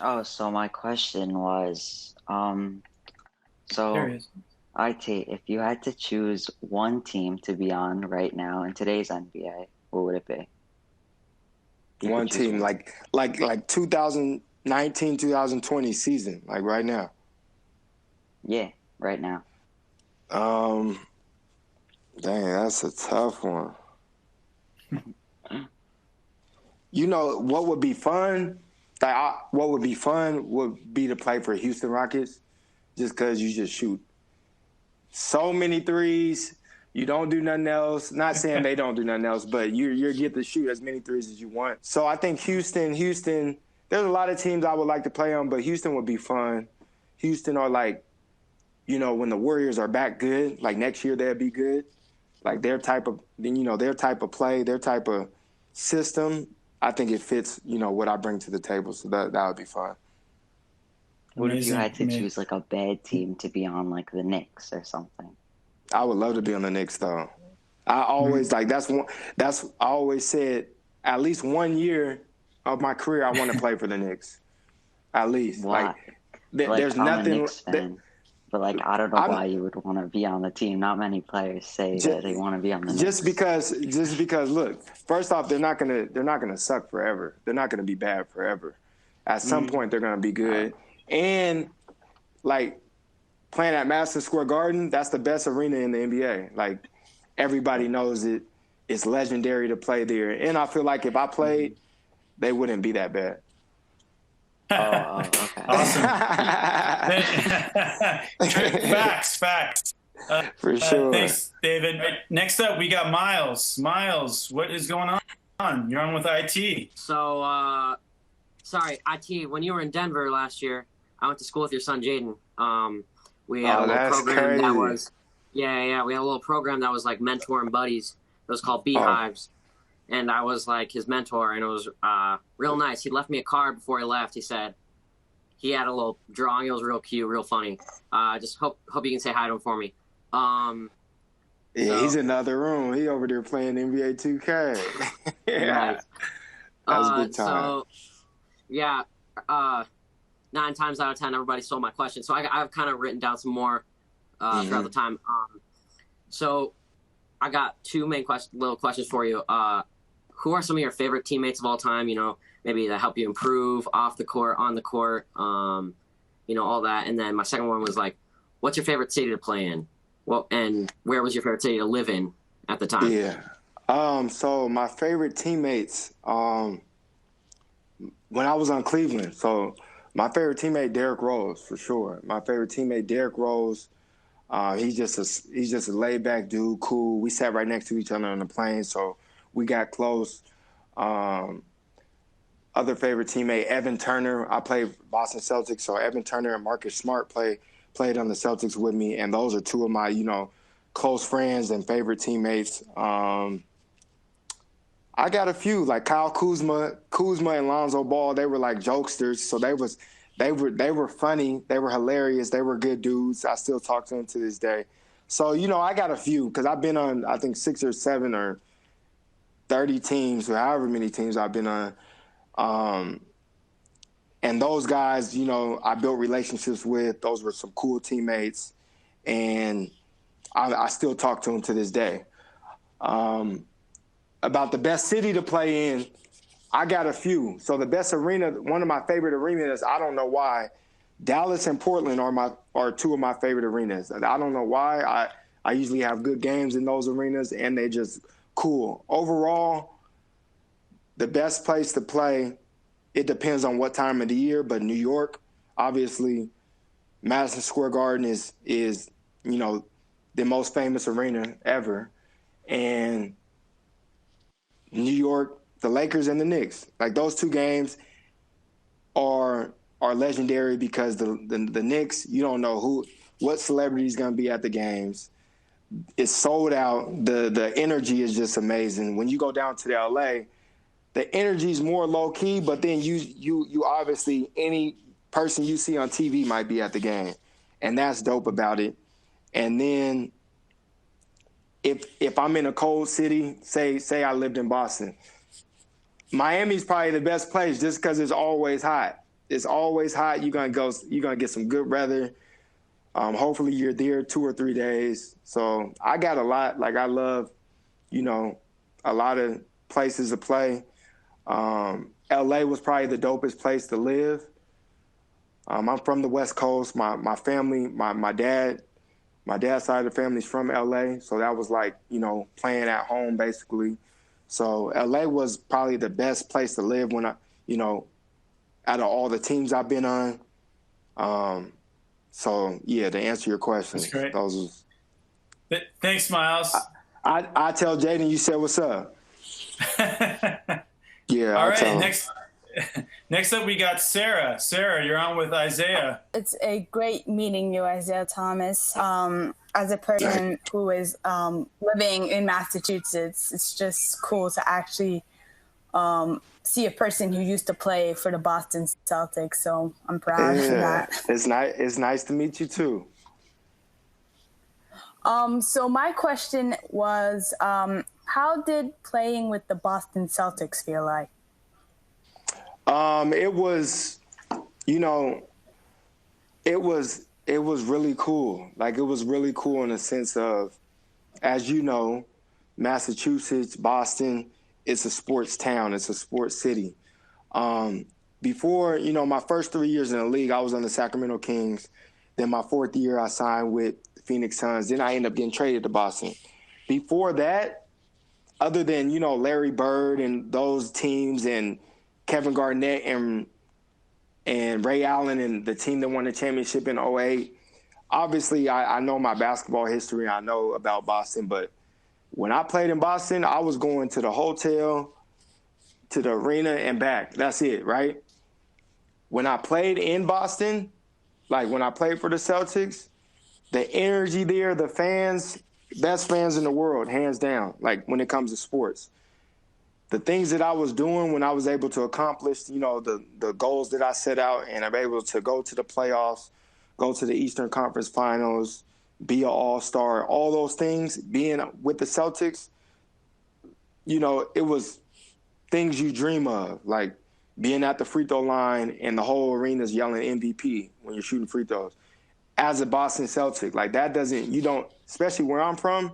Speaker 14: Oh, so my question was, IT, if you had to choose one team to be on right now in today's NBA, what would it be?
Speaker 2: One team, like 2019, 2020 season, like right now.
Speaker 14: Yeah, right now.
Speaker 2: Dang, that's a tough one. You know what would be fun? What would be fun would be to play for Houston Rockets, just because you just shoot so many threes. You don't do nothing else. Not saying they don't do nothing else, but you get to shoot as many threes as you want. So I think Houston. There's a lot of teams I would like to play on, but Houston would be fun. Houston are like, you know, when the Warriors are back good, like next year they'll be good. Like their type of play, their type of system, I think it fits, you know, what I bring to the table. So that would be fun.
Speaker 14: What if you had to choose like a bad team to be on, like the Knicks or something?
Speaker 2: I would love to be on the Knicks, though. I always I always said at least 1 year of my career I want to play for the Knicks. At least.
Speaker 14: Why?
Speaker 2: There's
Speaker 14: I'm
Speaker 2: nothing.
Speaker 14: A Knicks fan, but I don't know why you would want to be on the team. Not many players say that they want to be on the Knicks.
Speaker 2: Just because look, first off, they're not gonna suck forever. They're not gonna be bad forever. At some point they're gonna be good. And like playing at Madison Square Garden, that's the best arena in the NBA. Like everybody knows it. It's legendary to play there. And I feel like if I played, they wouldn't be that bad.
Speaker 14: Okay.
Speaker 1: Awesome. Facts.
Speaker 2: For sure.
Speaker 1: Thanks, David. Next up, we got Miles. Miles, what is going on? You're on with IT.
Speaker 15: So, sorry, IT, when you were in Denver last year, I went to school with your son, Jaden. We had a little program that was, we had a little program that was like mentor and buddies. It was called Beehives. And I was like his mentor, and it was real nice. He left me a card before he left. He said he had a little drawing. It was real cute, real funny. Just hope you can say hi to him for me.
Speaker 2: He's in the other room. He over there playing NBA 2K.
Speaker 15: Right.
Speaker 2: That was a good time.
Speaker 15: So, 9 times out of 10, everybody stole my question. So I've kind of written down some more throughout the time. So I got 2 main little questions for you. Who are some of your favorite teammates of all time? Maybe that help you improve off the court, on the court, all that. And then my second one was like, what's your favorite city to play in? Well, and where was your favorite city to live in at the time?
Speaker 2: Yeah. So my favorite teammates, when I was on Cleveland, so my favorite teammate, Derrick Rose, for sure. My favorite teammate, Derrick Rose. He's just a laid back dude, cool. We sat right next to each other on the plane, so we got close. Other favorite teammate, Evan Turner. I played Boston Celtics, so Evan Turner and Marcus Smart played on the Celtics with me, and those are 2 of my, close friends and favorite teammates. I got a few, like Kyle Kuzma and Lonzo Ball. They were like jokesters, so they were funny. They were hilarious. They were good dudes. I still talk to them to this day. So, I got a few because I've been on, I think, 6 or 7 or 30 teams, or however many teams I've been on. And those guys, I built relationships with. Those were some cool teammates. And I still talk to them to this day. About the best city to play in, I got a few. So the best arena, one of my favorite arenas, I don't know why, Dallas and Portland are 2 of my favorite arenas. I don't know why. I usually have good games in those arenas, and they just cool. Overall, the best place to play, it depends on what time of the year, but New York, obviously, Madison Square Garden is the most famous arena ever. And New York, the Lakers and the Knicks, like those 2 games are legendary because the Knicks, you don't know what celebrity is going to be at the games. It's sold out. The energy is just amazing. When you go down to the LA, the energy is more low key, but then you obviously, any person you see on TV might be at the game, and that's dope about it. And then if I'm in a cold city, say I lived in Boston, Miami's probably the best place just because it's always hot. It's always hot. You're gonna get some good weather. Hopefully you're there 2 or 3 days. So I got a lot. Like I love, a lot of places to play. LA was probably the dopest place to live. I'm from the West Coast. My family, my dad's side of the family's from LA. So that was like, playing at home basically. So LA was probably the best place to live when out of all the teams I've been on. So yeah, to answer your question,
Speaker 1: that's great.
Speaker 2: Those was...
Speaker 1: Thanks, Miles.
Speaker 2: I tell Jaden you said what's up. Yeah.
Speaker 1: All right. Next up, we got Sarah. Sarah, you're on with Isaiah.
Speaker 16: It's a great meeting you, Isaiah Thomas. As a person who is living in Massachusetts, it's just cool to actually see a person who used to play for the Boston Celtics. So I'm proud of that.
Speaker 2: It's nice to meet you too.
Speaker 16: So my question was, how did playing with the Boston Celtics feel like?
Speaker 2: It was, it was really cool. Like, it was really cool in the sense of, as you know, Massachusetts, Boston, it's a sports town. It's a sports city. Before, my first 3 years in the league, I was on the Sacramento Kings. Then my fourth year, I signed with Phoenix Suns. Then I ended up getting traded to Boston. Before that, other than, Larry Bird and those teams and Kevin Garnett and Ray Allen and the team that won the championship in 2008, obviously I know my basketball history. I know about Boston. But when I played in Boston, I was going to the hotel, to the arena, and back. That's it, right? When I played in Boston, like when I played for the Celtics, the energy there, the fans, best fans in the world, hands down, like when it comes to sports. The things that I was doing when I was able to accomplish, the goals that I set out, and I'm able to go to the playoffs, go to the Eastern Conference Finals, be an all-star, all those things, being with the Celtics, it was things you dream of, like being at the free throw line and the whole arena's yelling MVP when you're shooting free throws. As a Boston Celtic, like that you don't, especially where I'm from,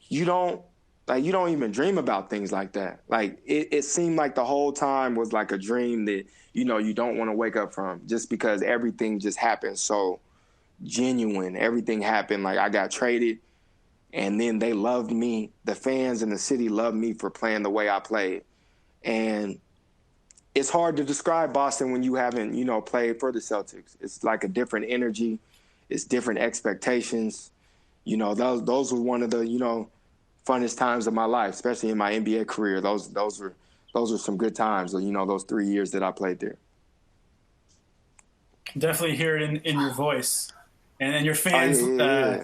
Speaker 2: you don't even dream about things like that. Like it seemed like the whole time was like a dream that, you don't want to wake up from, just because everything just happened so genuine. Everything happened. Like I got traded, and then they loved me. The fans in the city loved me for playing the way I played. And it's hard to describe Boston when you haven't, played for the Celtics. It's like a different energy. It's different expectations. Those were one of the, funnest times of my life, especially in my NBA career. Those were some good times, those 3 years that I played there.
Speaker 1: Definitely hear it in your voice and your fans'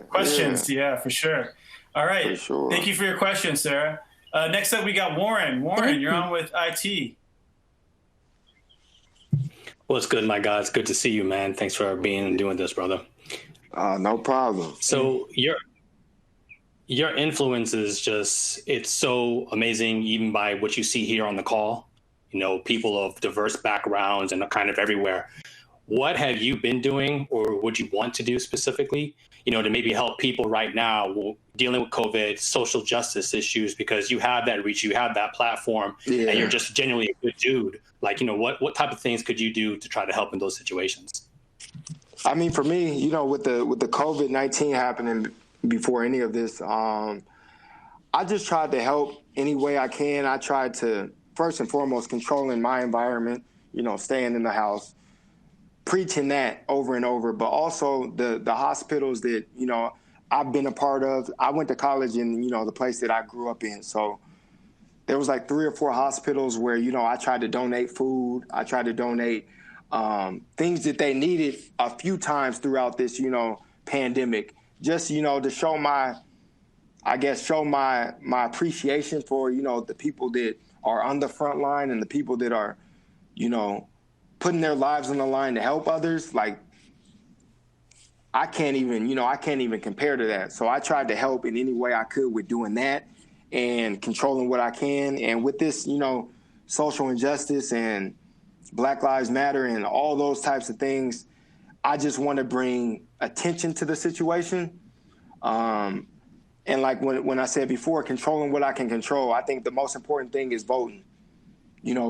Speaker 1: questions. Yeah, for sure. All right.
Speaker 2: For sure.
Speaker 1: Thank you for your question, Sarah. Next up, we got Warren. Warren, you're on with IT.
Speaker 17: What's good, my guy? It's good to see you, man. Thanks for being and doing this, brother.
Speaker 2: No problem.
Speaker 17: So your influence is it's so amazing, even by what you see here on the call. People of diverse backgrounds and kind of everywhere. What have you been doing, or would you want to do specifically, to maybe help people right now dealing with COVID, social justice issues, because you have that reach, you have that platform, and you're just genuinely a good dude. Like, what type of things could you do to try to help in those situations?
Speaker 2: I mean, for me, with the COVID-19 happening before any of this, I just tried to help any way I can. I tried to, first and foremost, controlling my environment, staying in the house, preaching that over and over, but also the hospitals that, I've been a part of. I went to college in, the place that I grew up in. So there was like 3 or 4 hospitals where, I tried to donate food. I tried to donate things that they needed a few times throughout this, pandemic, just, to show my appreciation for, the people that are on the front line and the people that are, putting their lives on the line to help others. Like, I can't even compare to that. So I tried to help in any way I could with doing that and controlling what I can. And with this, social injustice and Black Lives Matter and all those types of things, I just want to bring attention to the situation. And like when I said before, controlling what I can control, I think the most important thing is voting.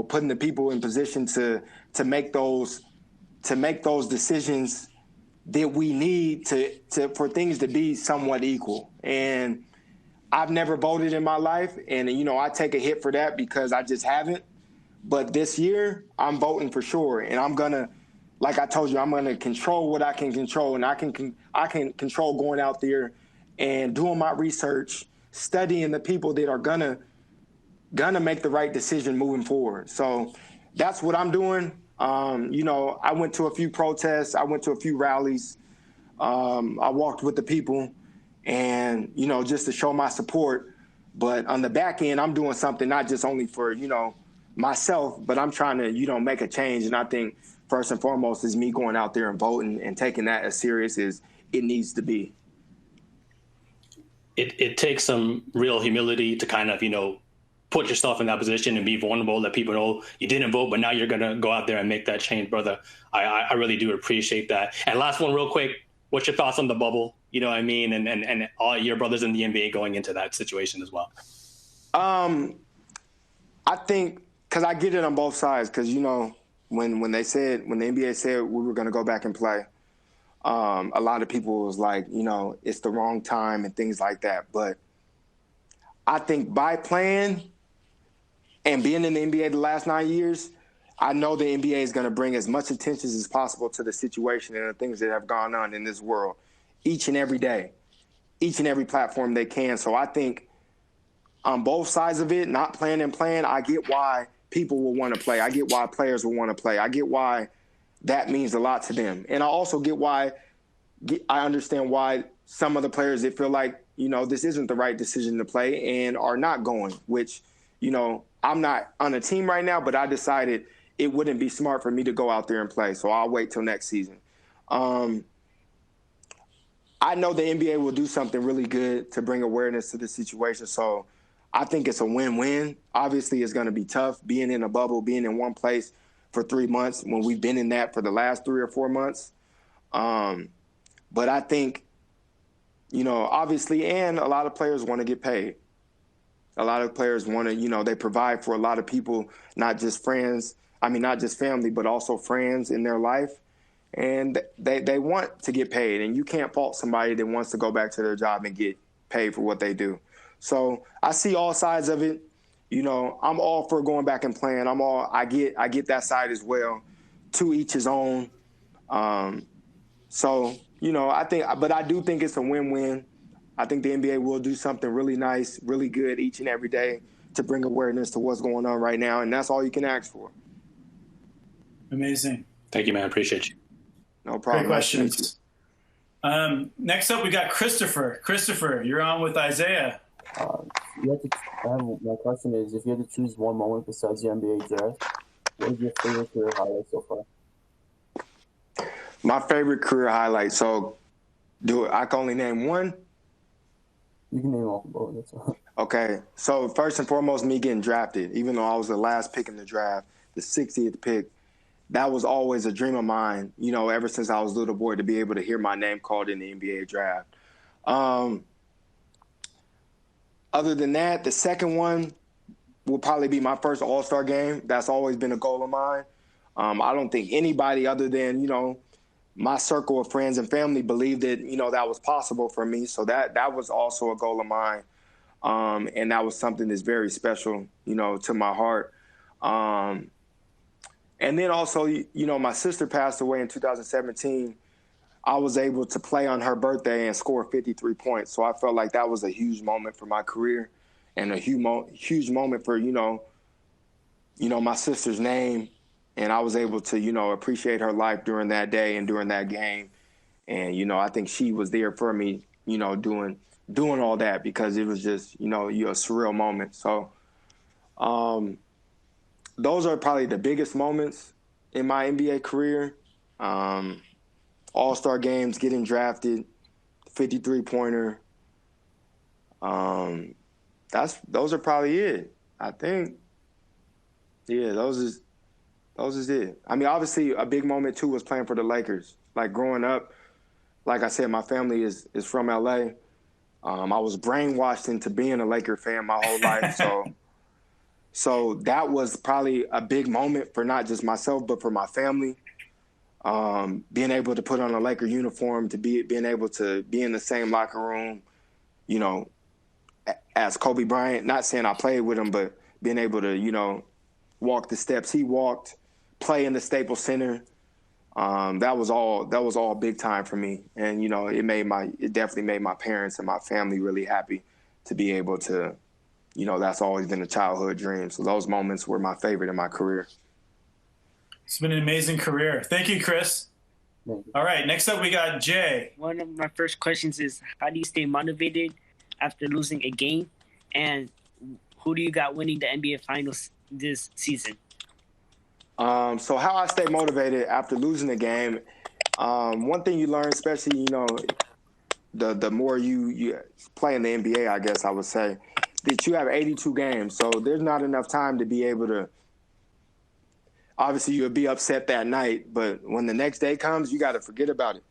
Speaker 2: Putting the people in position to make those decisions that we need for things to be somewhat equal. And I've never voted in my life, and I take a hit for that because I just haven't. But this year, I'm voting for sure, and I'm gonna, like I told you, I'm gonna control what I can control, and I can control going out there and doing my research, studying the people that are gonna make the right decision moving forward. So that's what I'm doing. I went to a few protests. I went to a few rallies. I walked with the people and, just to show my support. But on the back end, I'm doing something not just only for, myself, but I'm trying to, make a change. And I think first and foremost is me going out there and voting and taking that as serious as it needs to be.
Speaker 17: It takes some real humility to kind of, put yourself in that position and be vulnerable, let people know you didn't vote, but now you're going to go out there and make that change, brother. I really do appreciate that. And last one real quick, what's your thoughts on the bubble? You know what I mean? And all your brothers in the NBA going into that situation as well.
Speaker 2: I think, because I get it on both sides, because, when the NBA said we were going to go back and play, a lot of people was like, it's the wrong time and things like that. But I think by playing and being in the NBA the last 9 years, I know the NBA is going to bring as much attention as possible to the situation and the things that have gone on in this world each and every day, each and every platform they can. So I think on both sides of it, not playing and playing, I get why people will want to play. I get why players will want to play. I get why that means a lot to them. And I also I understand why some of the players that feel like, this isn't the right decision to play and are not going, which, I'm not on a team right now, but I decided it wouldn't be smart for me to go out there and play. So I'll wait till next season. I know the NBA will do something really good to bring awareness to the situation. So I think it's a win-win. Obviously, it's going to be tough being in a bubble, being in one place for 3 months when we've been in that for the last 3 or 4 months. But I think, obviously, and a lot of players want to get paid. A lot of players want to, they provide for a lot of people, not just family, but also friends in their life. And they want to get paid. And you can't fault somebody that wants to go back to their job and get paid for what they do. So I see all sides of it. I'm all for going back and playing. I get that side as well. To each his own. I do think it's a win-win. I think the NBA will do something really nice, really good each and every day to bring awareness to what's going on right now. And that's all you can ask for.
Speaker 1: Amazing.
Speaker 17: Thank you, man. I appreciate you.
Speaker 2: No problem.
Speaker 1: Great questions. Next up, we got Christopher. Christopher, you're on with Isaiah.
Speaker 18: My question is, if you had to choose one moment besides the NBA draft, what is your favorite career highlight so far?
Speaker 2: My favorite career highlight. So, I can only name one?
Speaker 18: You can name all of them. That's all.
Speaker 2: Okay. So, first and foremost, me getting drafted. Even though I was the last pick in the draft, the 60th pick, that was always a dream of mine, ever since I was a little boy, to be able to hear my name called in the NBA draft. Other than that, the second one will probably be my first All-Star game. That's always been a goal of mine. I don't think anybody other than, my circle of friends and family believed that, that was possible for me. So that was also a goal of mine. And that was something that's very special, to my heart. And then also, my sister passed away in 2017. I was able to play on her birthday and score 53 points. So I felt like that was a huge moment for my career and a huge moment for, my sister's name. And I was able to, appreciate her life during that day and during that game. And, I think she was there for me, doing all that, because it was just, a surreal moment. So those are probably the biggest moments in my NBA career. All-Star games, getting drafted, 53-pointer. Those are probably it, I think. Yeah, those is it. I mean, obviously a big moment too was playing for the Lakers. Like growing up, like I said, my family is from LA. I was brainwashed into being a Laker fan my whole life. So that was probably a big moment for not just myself, but for my family. Being able to put on a Laker uniform, being able to be in the same locker room, as Kobe Bryant, not saying I played with him, but being able to, walk the steps he walked, play in the Staples Center. That was all big time for me. And, it definitely made my parents and my family really happy to be able to, that's always been a childhood dream. So those moments were my favorite in my career.
Speaker 1: It's been an amazing career. Thank you, Chris. All right, next up we got Jay.
Speaker 19: One of my first questions is, how do you stay motivated after losing a game? And who do you got winning the NBA Finals this season?
Speaker 2: So how I stay motivated after losing the game, one thing you learn, especially, the more you play in the NBA, I guess I would say, that you have 82 games. So there's not enough time to be able to, obviously you'll be upset that night, but when the next day comes, you got to forget about it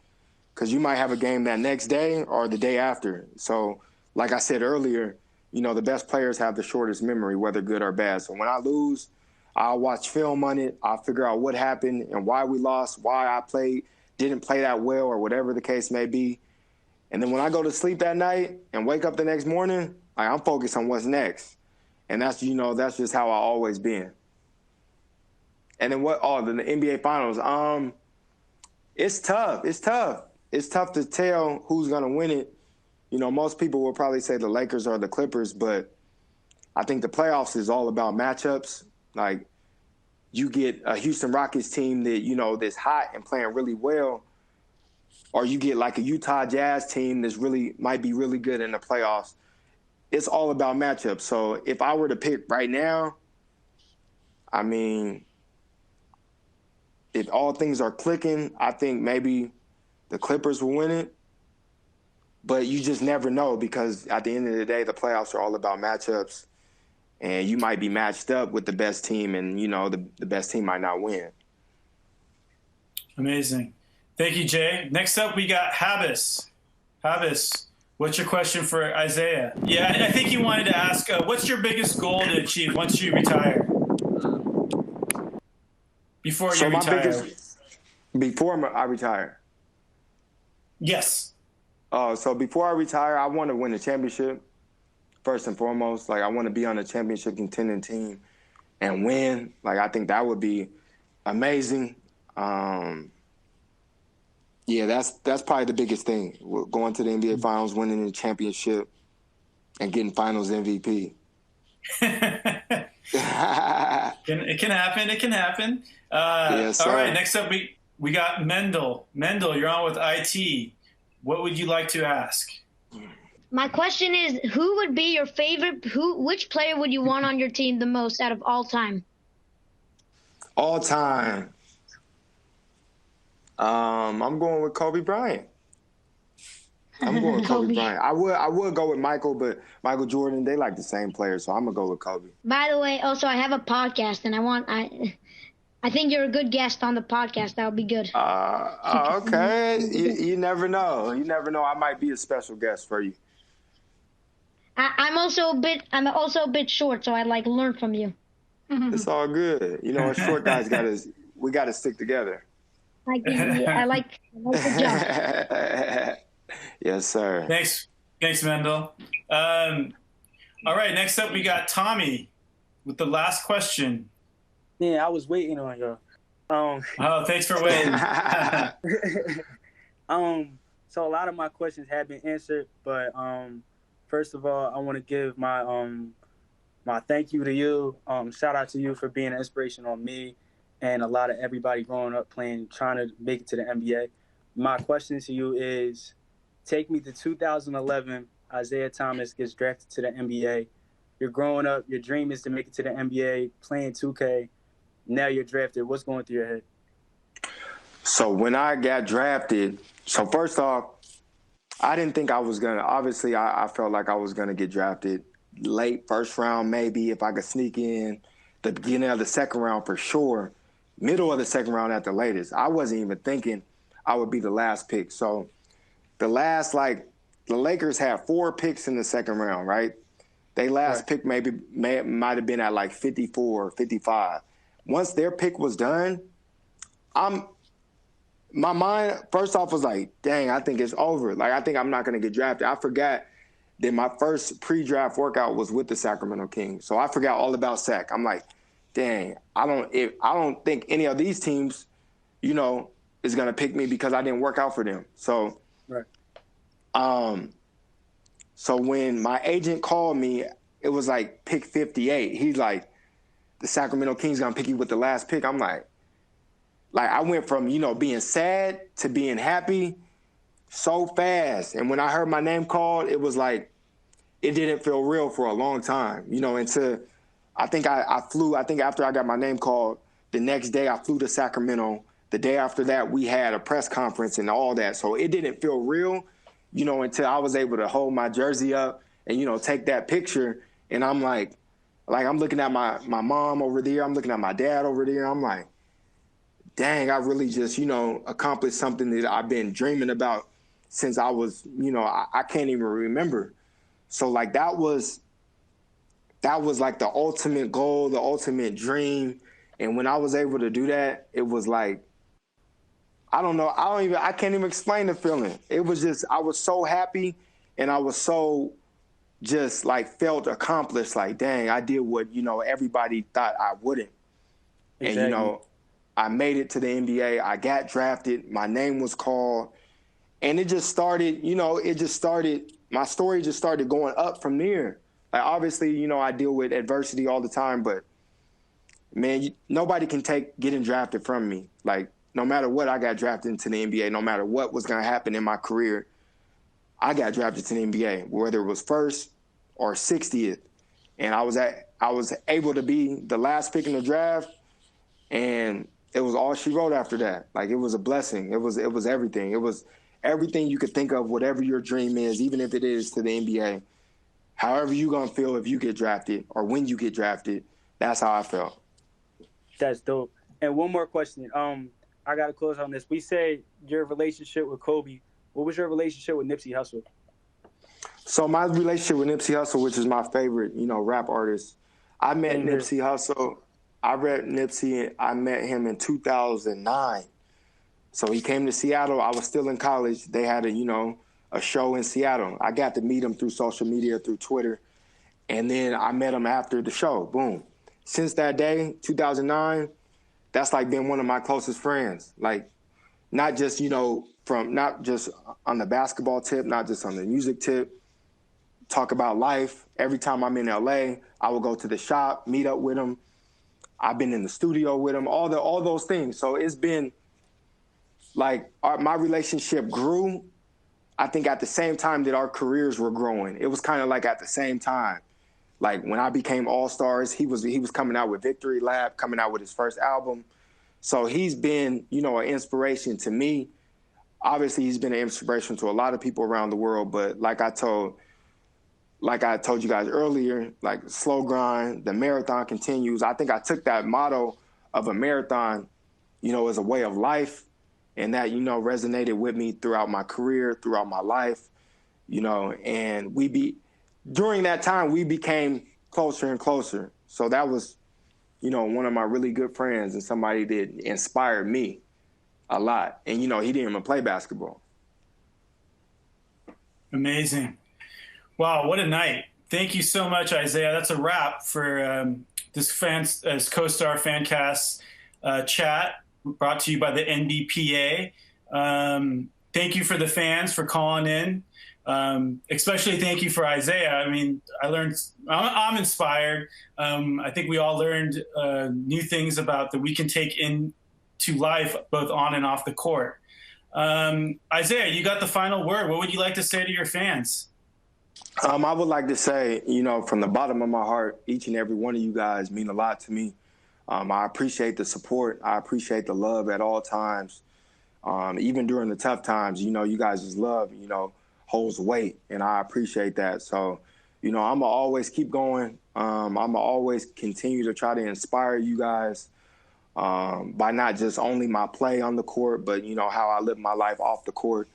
Speaker 2: because you might have a game that next day or the day after. So like I said earlier, the best players have the shortest memory, whether good or bad. So when I lose, I'll watch film on it. I'll figure out what happened and why we lost, why I didn't play that well, or whatever the case may be. And then when I go to sleep that night and wake up the next morning, I'm focused on what's next. And that's just how I always been. And then the NBA Finals, it's tough. It's tough to tell who's going to win it. Most people will probably say the Lakers or the Clippers, but I think the playoffs is all about matchups. Like, you get a Houston Rockets team that, that's hot and playing really well, or you get like a Utah Jazz team that's might be really good in the playoffs. It's all about matchups. So if I were to pick right now, if all things are clicking, I think maybe the Clippers will win it. But you just never know because at the end of the day, the playoffs are all about matchups. And you might be matched up with the best team and, the best team might not win.
Speaker 1: Amazing. Thank you, Jay. Next up, we got Habis. Habis, what's your question for Isaiah? Yeah, I think you wanted to ask, what's your biggest goal to achieve once you retire? Before I retire? Yes. So before I retire, I want to win a championship, first and foremost. Like, I want to be on a championship contending team and win. Like, I think that would be amazing. Yeah, that's probably the biggest thing. Going to the NBA Finals, winning the championship, and getting Finals MVP. It can happen. It can happen.
Speaker 2: Yes,
Speaker 1: all right, next up we got Mendel. Mendel, you're on with IT. What would you like to ask?
Speaker 20: My question is, who would be your favorite? Which player would you want on your team the most out of all time?
Speaker 2: All time. I'm going with Kobe Bryant. I'm going with Kobe Bryant. I would go with Michael, but Michael Jordan, they like the same player, so I'm gonna go with Kobe.
Speaker 20: By the way, also I have a podcast, and I think you're a good guest on the podcast. That would be good.
Speaker 2: Okay. You never know. You never know. I might be a special guest for you.
Speaker 20: I'm also a bit short, so I'd like learn from you.
Speaker 2: It's all good. Us short guys we gotta stick together.
Speaker 20: I like the job.
Speaker 2: Yes, sir.
Speaker 1: Thanks, Mendel. All right, next up we got Tommy with the last question.
Speaker 21: Yeah, I was waiting on you.
Speaker 1: Thanks for waiting.
Speaker 21: So a lot of my questions have been answered, but first of all, I want to give my my thank you to you. Shout out to you for being an inspiration on me and a lot of everybody growing up trying to make it to the NBA. My question to you is, take me to 2011. Isaiah Thomas gets drafted to the NBA. You're growing up. Your dream is to make it to the NBA, playing 2K. Now you're drafted. What's going through your head?
Speaker 2: So when I got drafted, so first off, I didn't think I was going to, obviously I felt like I was going to get drafted late first round, maybe if I could sneak in the beginning of the second round for sure, middle of the second round at the latest. I wasn't even thinking I would be the last pick. So the Lakers had 4 picks in the second round, right? They last pick might have been at like 54, 55. Once their pick was done, my mind first off was like, dang, I think it's over. Like, I think I'm not going to get drafted. I forgot that my first pre-draft workout was with the Sacramento Kings. So I forgot all about Sac. I'm like, dang, I don't think any of these teams, is going to pick me because I didn't work out for them. So, so when my agent called me, it was like pick 58. He's like, the Sacramento Kings going to pick you with the last pick. I'm like I went from, being sad to being happy so fast. And when I heard my name called, it was like it didn't feel real for a long time, until I think I flew. I think after I got my name called, the next day I flew to Sacramento. The day after that, we had a press conference and all that. So it didn't feel real, until I was able to hold my jersey up and, take that picture. And I'm like I'm looking at my mom over there. I'm looking at my dad over there. I'm like, dang, I really just, accomplished something that I've been dreaming about since I was, I can't even remember. So like that was like the ultimate goal, the ultimate dream. And when I was able to do that, it was like, I don't know. I can't even explain the feeling. It was just, I was so happy and I was so just like felt accomplished. Like, dang, I did what, everybody thought I wouldn't.
Speaker 21: Exactly.
Speaker 2: And, I made it to the NBA. I got drafted. My name was called. And it just started, my story just started going up from there. Like, obviously, I deal with adversity all the time, but man, nobody can take getting drafted from me. Like, no matter what, I got drafted into the NBA. No matter what was going to happen in my career, I got drafted to the NBA, whether it was first or 60th. And I was able to be the last pick in the draft, and it was all she wrote after that. Like, it was a blessing. It was everything. It was everything you could think of, whatever your dream is, even if it is to the NBA. However you going to feel if you get drafted or when you get drafted, that's how I felt.
Speaker 21: That's dope. And one more question. I got to close on this. We said your relationship with Kobe. What was your relationship with Nipsey Hussle?
Speaker 2: So my relationship with Nipsey Hussle, which is my favorite, rap artist, I met Nipsey Hussle. I read Nipsey. I met him in 2009. So he came to Seattle. I was still in college. They had a show in Seattle. I got to meet him through social media, through Twitter. And then I met him after the show. Boom. Since that day, 2009, that's like been one of my closest friends. Like, not just, not just on the basketball tip, not just on the music tip, talk about life. Every time I'm in LA, I will go to the shop, meet up with him. I've been in the studio with him, all those things. So it's been like my relationship grew, I think, at the same time that our careers were growing. It was kind of like at the same time. Like when I became All-Stars, he was coming out with Victory Lap, coming out with his first album. So he's been, an inspiration to me. Obviously, he's been an inspiration to a lot of people around the world. But like I told you guys earlier, like slow grind, the marathon continues. I think I took that motto of a marathon, as a way of life, and that, resonated with me throughout my career, throughout my life, and during that time, we became closer and closer. So that was, one of my really good friends and somebody that inspired me a lot. And, he didn't even play basketball.
Speaker 1: Amazing. Wow, what a night. Thank you so much, Isaiah. That's a wrap for this CoStar FanCast chat brought to you by the NBPA. Thank you for the fans for calling in. Especially thank you for Isaiah. I mean, I'm inspired. I think we all learned new things that we can take into life, both on and off the court. Isaiah, you got the final word. What would you like to say to your fans?
Speaker 2: I would like to say, from the bottom of my heart, each and every one of you guys mean a lot to me. I appreciate the support. I appreciate the love at all times. Even during the tough times, you guys' love, holds weight, and I appreciate that. So, I'm going to always keep going. I'm going to always continue to try to inspire you guys by not just only my play on the court, but, how I live my life off the court.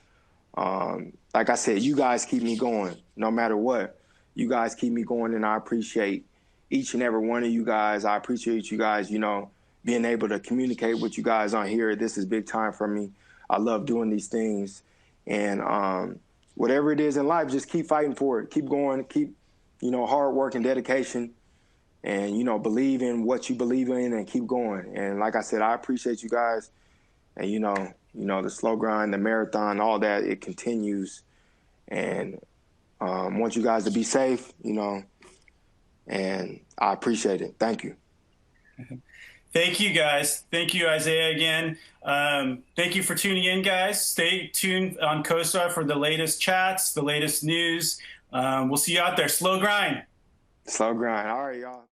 Speaker 2: Like I said, you guys keep me going no matter what. You guys keep me going, and I appreciate each and every one of you guys. I appreciate you guys, being able to communicate with you guys on here. This is big time for me. I love doing these things. And whatever it is in life, just keep fighting for it. Keep going. Keep, hard work and dedication. And, believe in what you believe in and keep going. And like I said, I appreciate you guys. And, the slow grind, the marathon, all that, it continues. And want you guys to be safe, and I appreciate it. Thank you.
Speaker 1: Thank you, guys. Thank you, Isaiah, again. Thank you for tuning in, guys. Stay tuned on CoStar for the latest chats, the latest news. We'll see you out there. Slow grind.
Speaker 2: Slow grind. All right, y'all.